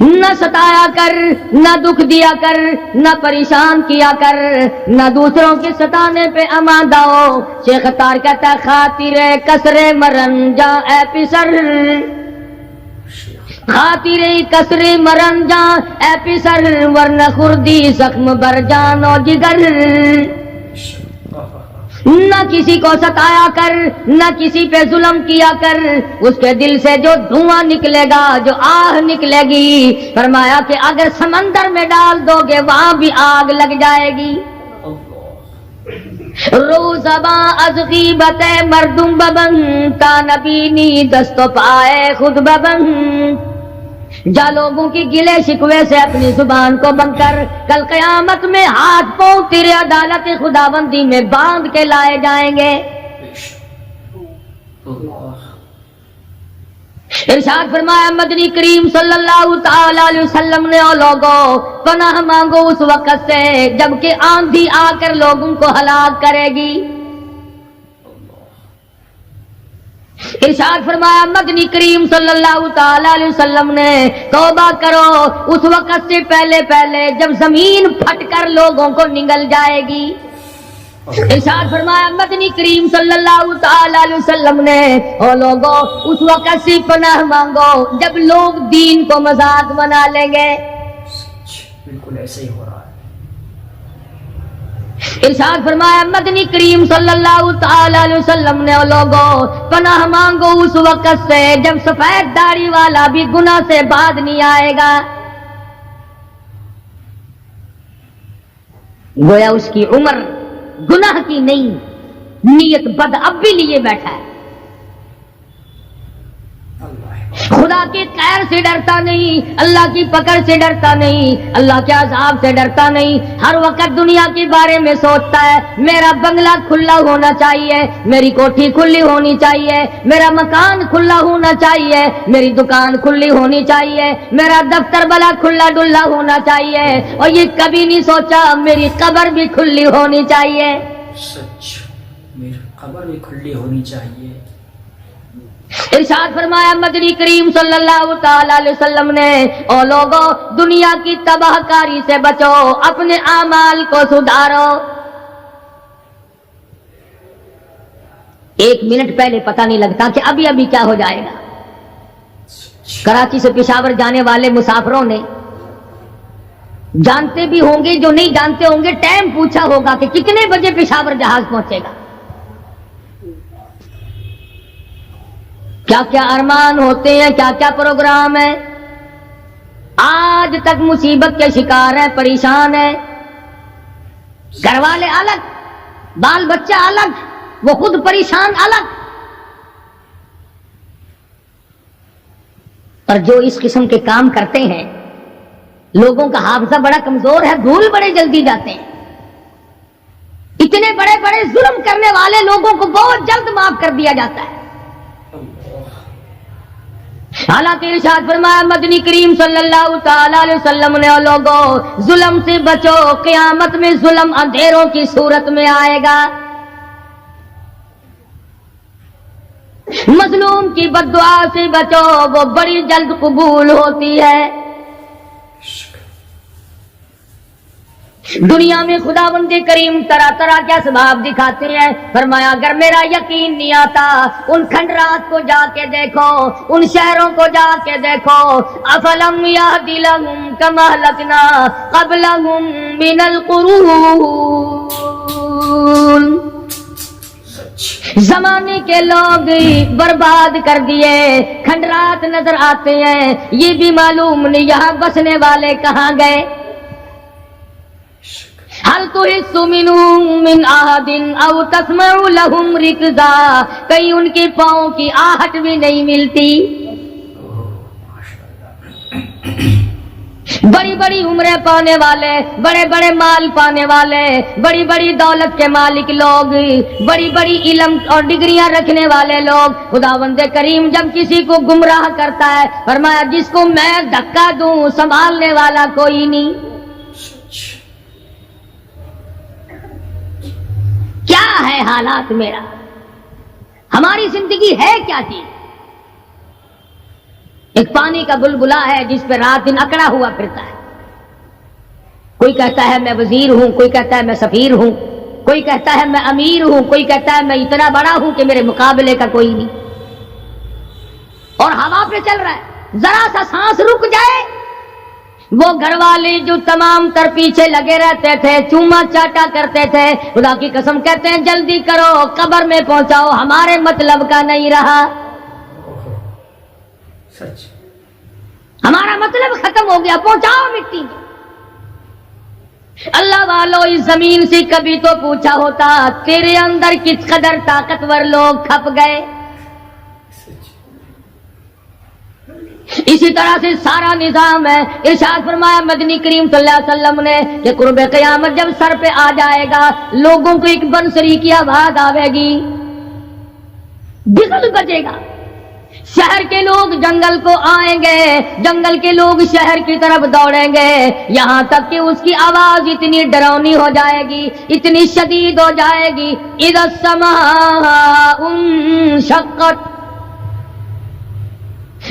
نہ ستایا کر، نہ دکھ دیا کر، نہ پریشان کیا کر، نہ دوسروں کے ستانے پہ آمادہ ہو۔ شیخ اتار کہتا ہے خاطر کسر مرن جا اے پسر، خاطر کسر مرن جا اے پسر، ورنہ خردی زخم بر جان و جگر۔ نہ کسی کو ستایا کر، نہ کسی پہ ظلم کیا کر، اس کے دل سے جو دھواں نکلے گا، جو آہ نکلے گی، فرمایا کہ اگر سمندر میں ڈال دو گے وہاں بھی آگ لگ جائے گی۔ روزباں از غیبت مردم ببن، تا نبینی دست و پائے خود ببن۔ جا لوگوں کی گلے شکوے سے اپنی زبان کو بند کر، کل قیامت میں ہاتھ پاؤں تیرے عدالت خداوندی میں باندھ کے لائے جائیں گے۔ ارشاد فرمایا مدنی کریم صلی اللہ تعالی علیہ وسلم نے، او لوگو پناہ مانگو اس وقت سے جب کہ آندھی آ کر لوگوں کو ہلاک کرے گی۔ ارشاد فرمایا مدنی کریم صلی اللہ تعالی علیہ وسلم نے، توبہ کرو اس وقت سے پہلے پہلے جب زمین پھٹ کر لوگوں کو نگل جائے گی۔ ارشاد فرمایا مدنی کریم صلی اللہ تعالی علیہ وسلم نے، او لوگو اس وقت سے پناہ مانگو جب لوگ دین کو مذاق بنا لیں گے۔ بالکل ایسے ہی ہو رہا ہے۔ ارشاد فرمایا مدنی کریم صلی اللہ تعالی علیہ وسلم نے، او لوگو پناہ مانگو اس وقت سے جب سفید داڑھی والا بھی گناہ سے باز نہیں آئے گا۔ گویا اس کی عمر گناہ کی نہیں، نیت بد اب بھی لیے بیٹھا ہے، خدا کی خیر سے ڈرتا نہیں، اللہ کی پکڑ سے ڈرتا نہیں، اللہ کے عذاب سے ڈرتا نہیں، ہر وقت دنیا کے بارے میں سوچتا ہے میرا بنگلہ کھلا ہونا چاہیے، میری کوٹھی کھلی ہونی چاہیے، میرا مکان کھلا ہونا چاہیے، میری دکان کھلی ہونی چاہیے، میرا دفتر بلا کھلا ڈلا ہونا چاہیے، اور یہ کبھی نہیں سوچا میری قبر بھی کھلی ہونی چاہیے۔ سچ، میری قبر بھی کھلی ہونی چاہیے۔ ارشاد فرمایا مدنی کریم صلی اللہ تعالی علیہ وسلم نے، او لوگو دنیا کی تباہ کاری سے بچو، اپنے اعمال کو سدھارو۔ ایک منٹ پہلے پتہ نہیں لگتا کہ ابھی ابھی کیا ہو جائے گا۔ کراچی سے پشاور جانے والے مسافروں نے جانتے بھی ہوں گے، جو نہیں جانتے ہوں گے ٹائم پوچھا ہوگا کہ کتنے بجے پشاور جہاز پہنچے گا۔ کیا کیا ارمان ہوتے ہیں، کیا کیا پروگرام ہے، آج تک مصیبت کے شکار ہیں، پریشان ہیں، گھر والے الگ، بال بچہ الگ، وہ خود پریشان الگ۔ اور جو اس قسم کے کام کرتے ہیں لوگوں کا حافظہ بڑا کمزور ہے، بھول بڑے جلدی جاتے ہیں۔ اتنے بڑے بڑے ظلم کرنے والے لوگوں کو بہت جلد معاف کر دیا جاتا ہے۔ حالانکہ ارشاد فرمایا مدنی کریم صلی اللہ تعالی علیہ وسلم نے، لوگوں ظلم سے بچو، قیامت میں ظلم اندھیروں کی صورت میں آئے گا۔ مظلوم کی بد دعا سے بچو، وہ بڑی جلد قبول ہوتی ہے۔ دنیا میں خداوند کریم طرح طرح کے اسباب دکھاتے ہیں، فرمایا اگر میرا یقین نہیں آتا ان کھنڈرات کو جا کے دیکھو، ان شہروں کو جا کے دیکھو۔ افلم یہد لہم کما اہلکنا قبلہم من القرون، زمانے کے لوگ برباد کر دیے، کھنڈرات نظر آتے ہیں، یہ بھی معلوم نہیں یہاں بسنے والے کہاں گئے۔ حل تحس منهم من احد او تسمع لهم رکزا، کہیں ان کے پاؤں کی آہٹ بھی نہیں ملتی۔ بڑی بڑی عمریں پانے والے، بڑے بڑے مال پانے والے، بڑی بڑی دولت کے مالک لوگ، بڑی بڑی علم اور ڈگریاں رکھنے والے لوگ، خداوند کریم جب کسی کو گمراہ کرتا ہے فرمایا جس کو میں دھکا دوں سنبھالنے والا کوئی نہیں۔ کیا ہے حالات میرا، ہماری زندگی ہے کیا چیز؟ ایک پانی کا بلبلا ہے جس پہ رات دن اکڑا ہوا پھرتا ہے. کوئی کہتا ہے میں وزیر ہوں، کوئی کہتا ہے میں سفیر ہوں، کوئی کہتا ہے میں امیر ہوں، کوئی کہتا ہے میں اتنا بڑا ہوں کہ میرے مقابلے کا کوئی نہیں، اور ہوا پہ چل رہا ہے. ذرا سا سانس رک جائے، وہ گھر والے جو تمام تر پیچھے لگے رہتے تھے، چوما چاٹا کرتے تھے، خدا کی قسم کہتے ہیں جلدی کرو قبر میں پہنچاؤ، ہمارے مطلب کا نہیں رہا، ہمارا مطلب ختم ہو گیا، پہنچاؤ مٹی میں. اللہ والو اس زمین سے کبھی تو پوچھا ہوتا تیرے اندر کس قدر طاقتور لوگ کھپ گئے. اسی طرح سے سارا نظام ہے. ارشاد فرمایا مدنی کریم صلی اللہ علیہ وسلم نے کہ قرب قیامت جب سر پہ آ جائے گا، لوگوں کو ایک بنسری کی آواز آئے گی، بگل بجے گا، شہر کے لوگ جنگل کو آئیں گے، جنگل کے لوگ شہر کی طرف دوڑیں گے، یہاں تک کہ اس کی آواز اتنی ڈراؤنی ہو جائے گی، اتنی شدید ہو جائے گی، اذا السماء انشقت،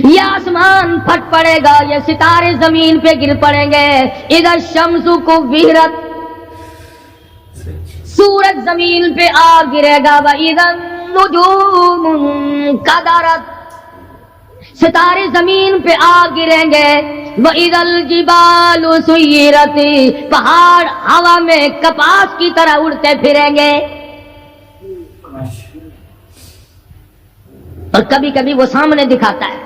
یہ آسمان پھٹ پڑے گا، یہ ستارے زمین پہ گر پڑیں گے، اذا الشمس کوورت، سورج زمین پہ آ گرے گا، واذا النجوم انکدرت، ستارے زمین پہ آ گریں گے، وَإِذَا الْجِبَالُ سُيِّرَتْ، پہاڑ ہوا میں کپاس کی طرح اڑتے پھریں گے. اور کبھی کبھی وہ سامنے دکھاتا ہے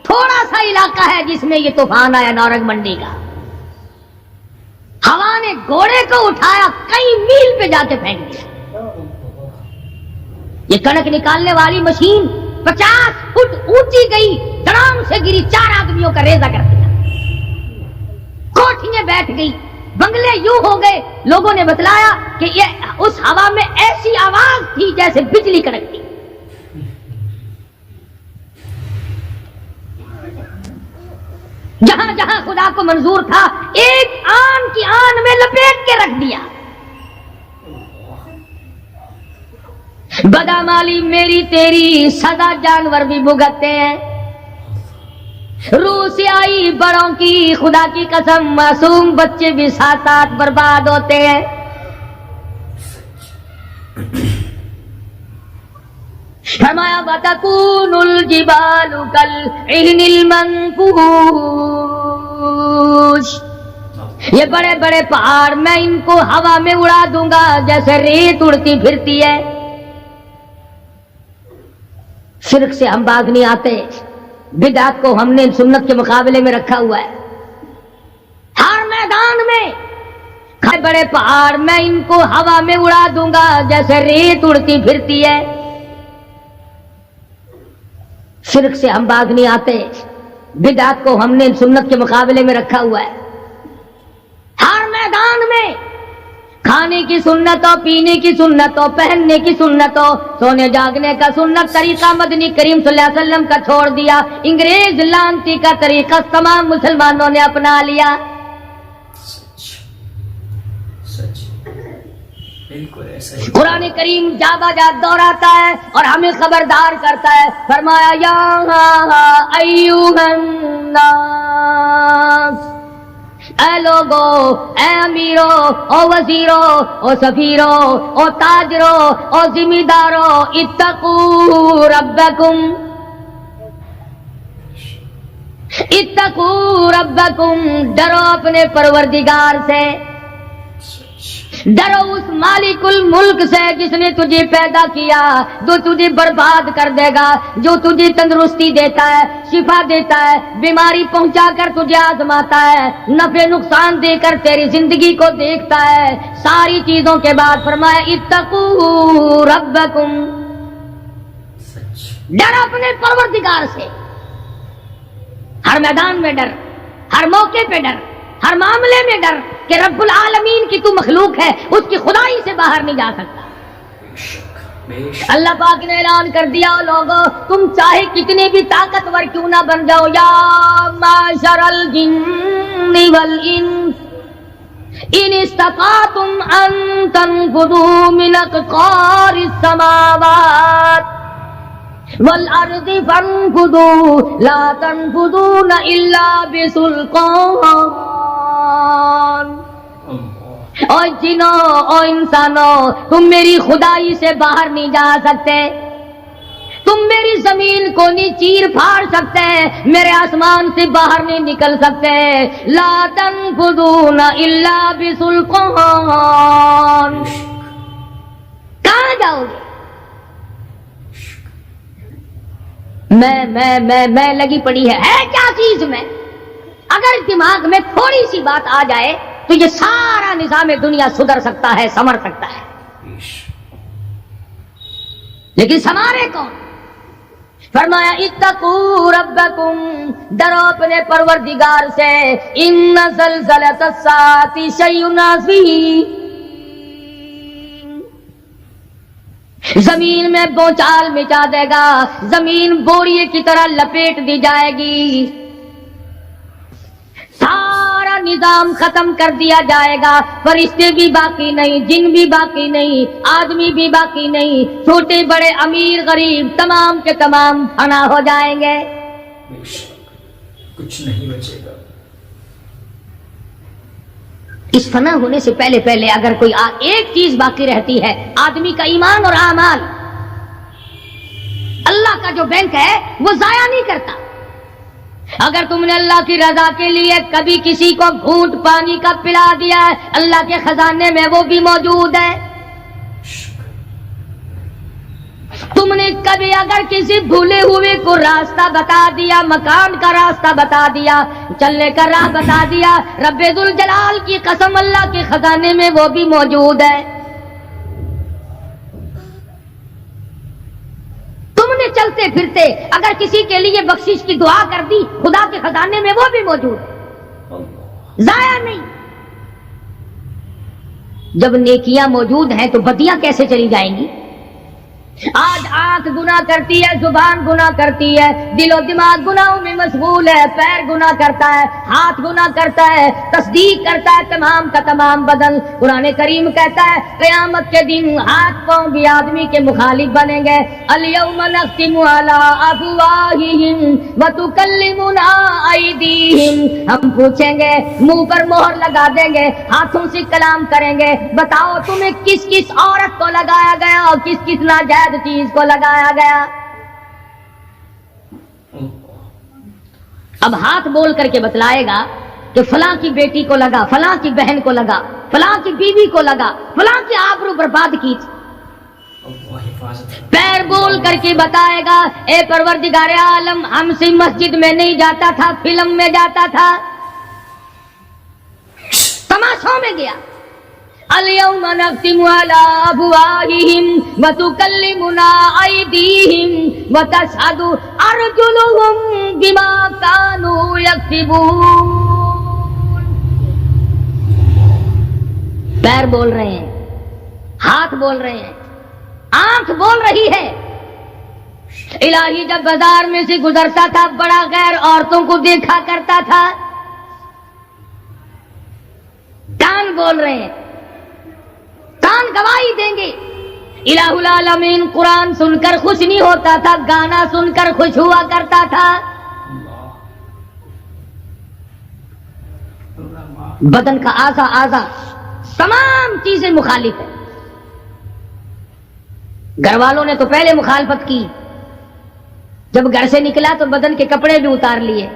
تھوڑا سا علاقہ ہے جس میں یہ طوفان آیا نورنگ منڈی کا، ہوا نے گھوڑے کو اٹھایا کئی میل پہ جا کے پھینک دیا. یہ کڑک نکالنے والی مشین 50 فٹ اونچی گئی، دڑام سے گری، 4 آدمیوں کا ریزہ کر دیا، کوٹھیاں بیٹھ گئی، بنگلے یوں ہو گئے. لوگوں نے بتلایا کہ یہ اس ہوا میں ایسی آواز تھی جیسے بجلی کڑکتی. جہاں جہاں خدا کو منظور تھا ایک آن کی آن میں لپیٹ کے رکھ دیا. بدامالی میری تیری سزا جانور بھی بھگتتے ہیں، روح سے آئی بڑوں کی خدا کی قسم معصوم بچے بھی ساتھ ساتھ برباد ہوتے ہیں. فرمایا وَتَكُونُ الْجِبَالُ كَالْعِهْنِ الْمَنفُوشِ، یہ بڑے بڑے پہاڑ میں ان کو ہوا میں اڑا دوں گا جیسے ریت اڑتی پھرتی ہے. شرک سے ہم باز نہیں آتے، بدعت کو ہم نے سنت کے مقابلے میں رکھا ہوا ہے. ہر میدان میں بڑے پہاڑ میں ان کو ہوا میں اڑا دوں گا جیسے ریت اڑتی پھرتی ہے. شرک سے ہم باز نہیں آتے، بدعت کو ہم نے سنت کے مقابلے میں رکھا ہوا ہے. ہر میدان میں کھانے کی سنت ہو، پینے کی سنت ہو، پہننے کی سنت ہو، سونے جاگنے کا سنت طریقہ مدنی کریم صلی اللہ علیہ وسلم کا چھوڑ دیا، انگریز لانتی کا طریقہ تمام مسلمانوں نے اپنا لیا. قرآن کریم جا بجا دہراتا ہے اور ہمیں خبردار کرتا ہے. فرمایا یا ایھا الناس، اے لوگو، اے امیرو، او وزیرو، او سفیرو، او تاجرو، او ذمہ دارو، اتقوا ربکم، اتقوا ربکم، ڈرو اپنے پروردگار سے، ڈرو اس مالک الملک سے جس نے تجھے پیدا کیا، جو تجھے برباد کر دے گا، جو تجھے تندرستی دیتا ہے، شفا دیتا ہے، بیماری پہنچا کر تجھے آزماتا ہے، نفع نقصان دے کر تیری زندگی کو دیکھتا ہے. ساری چیزوں کے بعد فرمایا اتقوا ربکم، ڈر اپنے پروردگار سے، ہر میدان میں ڈر، ہر موقع پہ ڈر، ہر معاملے میں ڈر کہ رب العالمین کی تو مخلوق ہے، اس کی خدائی سے باہر نہیں جا سکتا. اللہ پاک نے اعلان کر دیا لوگوں تم چاہے کتنے بھی طاقتور کیوں نہ بن جاؤ، یا معشر الجن والانس ان استطعتم ان تنفذوا من اقطار السماوات والارض فانفذوا لا تنفذون الا بسلطان. اور جنوں اور انسانوں، تم میری خدائی سے باہر نہیں جا سکتے، تم میری زمین کو نہیں چیر پھاڑ سکتے، میرے آسمان سے باہر نہیں نکل سکتے. لا تنفذون الا بسلطان. کہاں جاؤ گے؟ میں لگی پڑی ہے کیا چیز میں؟ اگر دماغ میں تھوڑی سی بات آ جائے تو یہ سارا نظام دنیا سدھر سکتا ہے، سنور سکتا ہے. لیکن سنوارے کون؟ فرمایا اتقوا ربکم، ڈرو اپنے پروردگار سے. ان زلزلۃ الساعۃ شیء عظیم، زمین میں بونچال مچا دے گا، زمین بوریے کی طرح لپیٹ دی جائے گی، سارا نظام ختم کر دیا جائے گا. فرشتے بھی باقی نہیں، جن بھی باقی نہیں، آدمی بھی باقی نہیں، چھوٹے بڑے امیر غریب تمام کے تمام فنا ہو جائیں گے. کچھ نہیں بچے گا. اس فنا ہونے سے پہلے اگر کوئی ایک چیز باقی رہتی ہے، آدمی کا ایمان اور اعمال. اللہ کا جو بینک ہے وہ ضائع نہیں کرتا. اگر تم نے اللہ کی رضا کے لیے کبھی کسی کو گھونٹ پانی کا پلا دیا ہے، اللہ کے خزانے میں وہ بھی موجود ہے. تم نے کبھی اگر کسی بھولے ہوئے کو راستہ بتا دیا، مکان کا راستہ بتا دیا، چلنے کا راہ بتا دیا، رب ذوالجلال کی قسم اللہ کے خزانے میں وہ بھی موجود ہے. تم نے چلتے پھرتے اگر کسی کے لیے بخشش کی دعا کر دی، خدا کے خزانے میں وہ بھی موجود ہے، ضائع نہیں. جب نیکیاں موجود ہیں تو بدیاں کیسے چلی جائیں گی؟ آج آنکھ گناہ کرتی ہے، زبان گناہ کرتی ہے، دل و دماغ گناہوں میں مشغول ہے، پیر گناہ کرتا ہے، ہاتھ گناہ کرتا ہے، تصدیق کرتا ہے تمام کا تمام بدن. قرآن کریم کہتا ہے قیامت کے دن ہاتھ پاؤں بھی آدمی کے مخالف بنیں گے. الیوم نختم علی افواہہم وتکلمنا ایدیہم، ہم پوچھیں گے، منہ پر مہر لگا دیں گے، ہاتھوں سے کلام کریں گے، بتاؤ تمہیں کس کس عورت کو لگایا گیا اور کس کس ناجائز چیز کو لگایا گیا. اب ہاتھ بول کر کے بتلائے گا کہ فلاں کی بیٹی کو لگا، فلاں کی بہن کو لگا، فلاں کی بیوی کو لگا، فلاں کی آبرو برباد کی تھی. پیر بول کر کے بتائے گا اے پروردگار عالم، ہم سے مسجد میں نہیں جاتا تھا، فلم میں جاتا تھا، تماشوں میں گیا. الیوم نختم علی افواہہم وتکلمنا ایدیہم وتشہد ارجلہم بما کانوا یکسبون. پیر بول رہے ہیں، ہاتھ بول رہے ہیں، آنکھ بول رہی ہے. الہی جب بازار میں سے گزرتا تھا بڑا غیر عورتوں کو دیکھا کرتا تھا. کان بول رہے ہیں، کان گواہی دیں گے. الہ العالمین قرآن سن کر خوش نہیں ہوتا تھا، گانا سن کر خوش ہوا کرتا تھا. بدن کا اعضا تمام چیزیں مخالف ہیں. گھر والوں نے تو پہلے مخالفت کی، جب گھر سے نکلا تو بدن کے کپڑے بھی اتار لیے.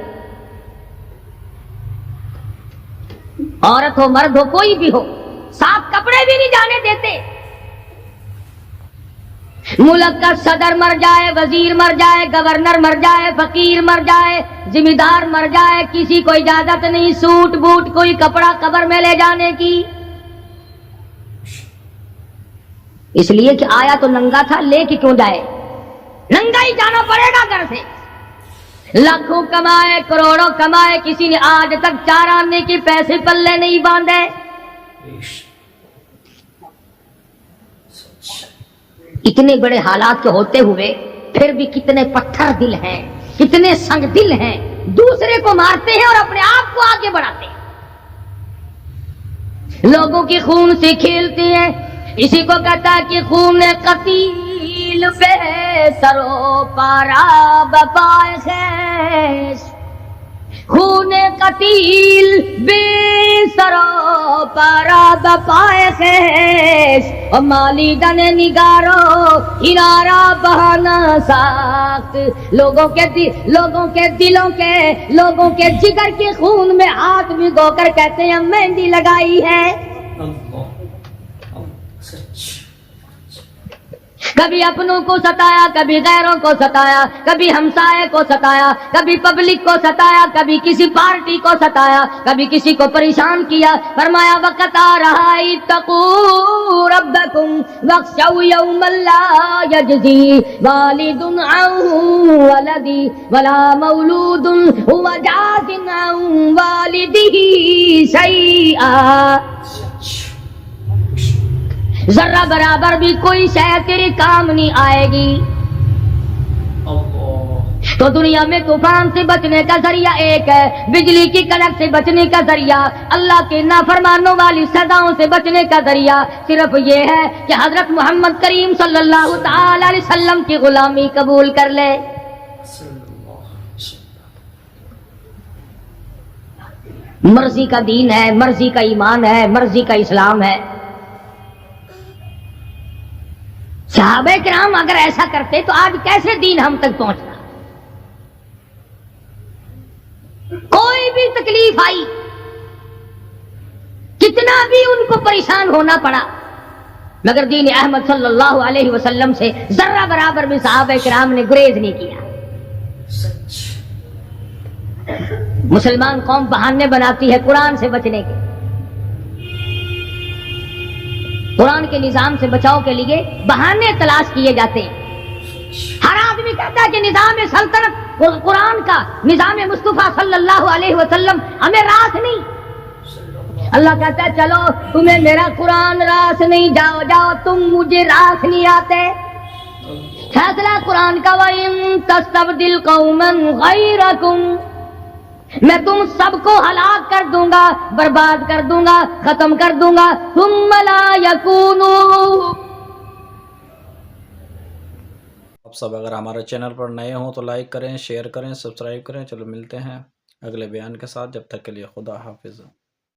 عورت ہو مرد ہو کوئی بھی ہو، صاف کپڑے بھی نہیں جانے دیتے. ملک کا صدر مر جائے، وزیر مر جائے، گورنر مر جائے، فقیر مر جائے، ذمہ دار مر جائے، کسی کو اجازت نہیں سوٹ بوٹ کوئی کپڑا قبر میں لے جانے کی. اس لیے کہ آیا تو ننگا تھا، لے کے کیوں جائے؟ ننگا ہی جانا پڑے گا گھر سے. لاکھوں کمائے، کروڑوں کمائے، کسی نے آج تک 4 آنے کے پیسے پلے نہیں باندھے. اتنے بڑے حالات کے ہوتے ہوئے پھر بھی کتنے پتھر دل ہیں، کتنے سنگ دل ہیں، دوسرے کو مارتے ہیں اور اپنے آپ کو آگے بڑھاتے ہیں، لوگوں کے خون سے کھیلتے ہیں. اسی کو کہتا ہے کہ خون قتیل پہ سرو پارا بپائے خیش خون قتیل بے سرو پارا بپائے خیش اور مالی دن نگارو ہنارا بہانا ساخت لوگوں کے دلوں کے لوگوں کے جگر کے خون میں ہاتھ بھگو کر کہتے ہیں مہندی لگائی ہے. کبھی اپنوں کو ستایا، کبھی غیروں کو ستایا، کبھی ہمسائے کو ستایا، کبھی پبلک کو ستایا، کبھی کسی پارٹی کو ستایا، کبھی کسی کو پریشان کیا. فرمایا وقت آ رہا ہے اتقوا ربکم واخشوا یوما لا یجزی والد عن ولدی ولا مولود هو جاز عن والدہ شیئا. ذرہ برابر بھی کوئی شے تیرے کام نہیں آئے گی. تو دنیا میں طوفان سے بچنے کا ذریعہ ایک ہے، بجلی کی کڑک سے بچنے کا ذریعہ، اللہ کے نافرمانوں والی سزاؤں سے بچنے کا ذریعہ صرف یہ ہے کہ حضرت محمد کریم صلی اللہ تعالی علیہ وسلم کی غلامی قبول کر لے. مرضی کا دین ہے، مرضی کا ایمان ہے، مرضی کا اسلام ہے. صحابہ کرام اگر ایسا کرتے تو آج کیسے دین ہم تک پہنچتا؟ کوئی بھی تکلیف آئی، کتنا بھی ان کو پریشان ہونا پڑا، مگر دین احمد صلی اللہ علیہ وسلم سے ذرہ برابر بھی صحابہ کرام نے گریز نہیں کیا. مسلمان قوم بہانے بناتی ہے قرآن سے بچنے کے، قرآن کے نظام سے بچاؤ کے لیے بہانے تلاش کیے جاتے ہیں. ہر آدمی کہتا ہے کہ نظام سلطنت قرآن کا، نظام مصطفیٰ صلی اللہ علیہ وسلم ہمیں راس نہیں. اللہ کہتا ہے چلو تمہیں میرا قرآن راس نہیں، جاؤ جاؤ تم مجھے راس نہیں آتے. فیصلہ قرآن کا وَإِن تَسْتَبْدِلْ قَوْمًا غَيْرَكُمْ، میں تم سب کو ہلاک کر دوں گا، برباد کر دوں گا، ختم کر دوں گا. ثم لا یکونوا. آپ سب اگر ہمارے چینل پر نئے ہوں تو لائک کریں، شیئر کریں، سبسکرائب کریں. چلو ملتے ہیں اگلے بیان کے ساتھ، جب تک کے لیے خدا حافظ.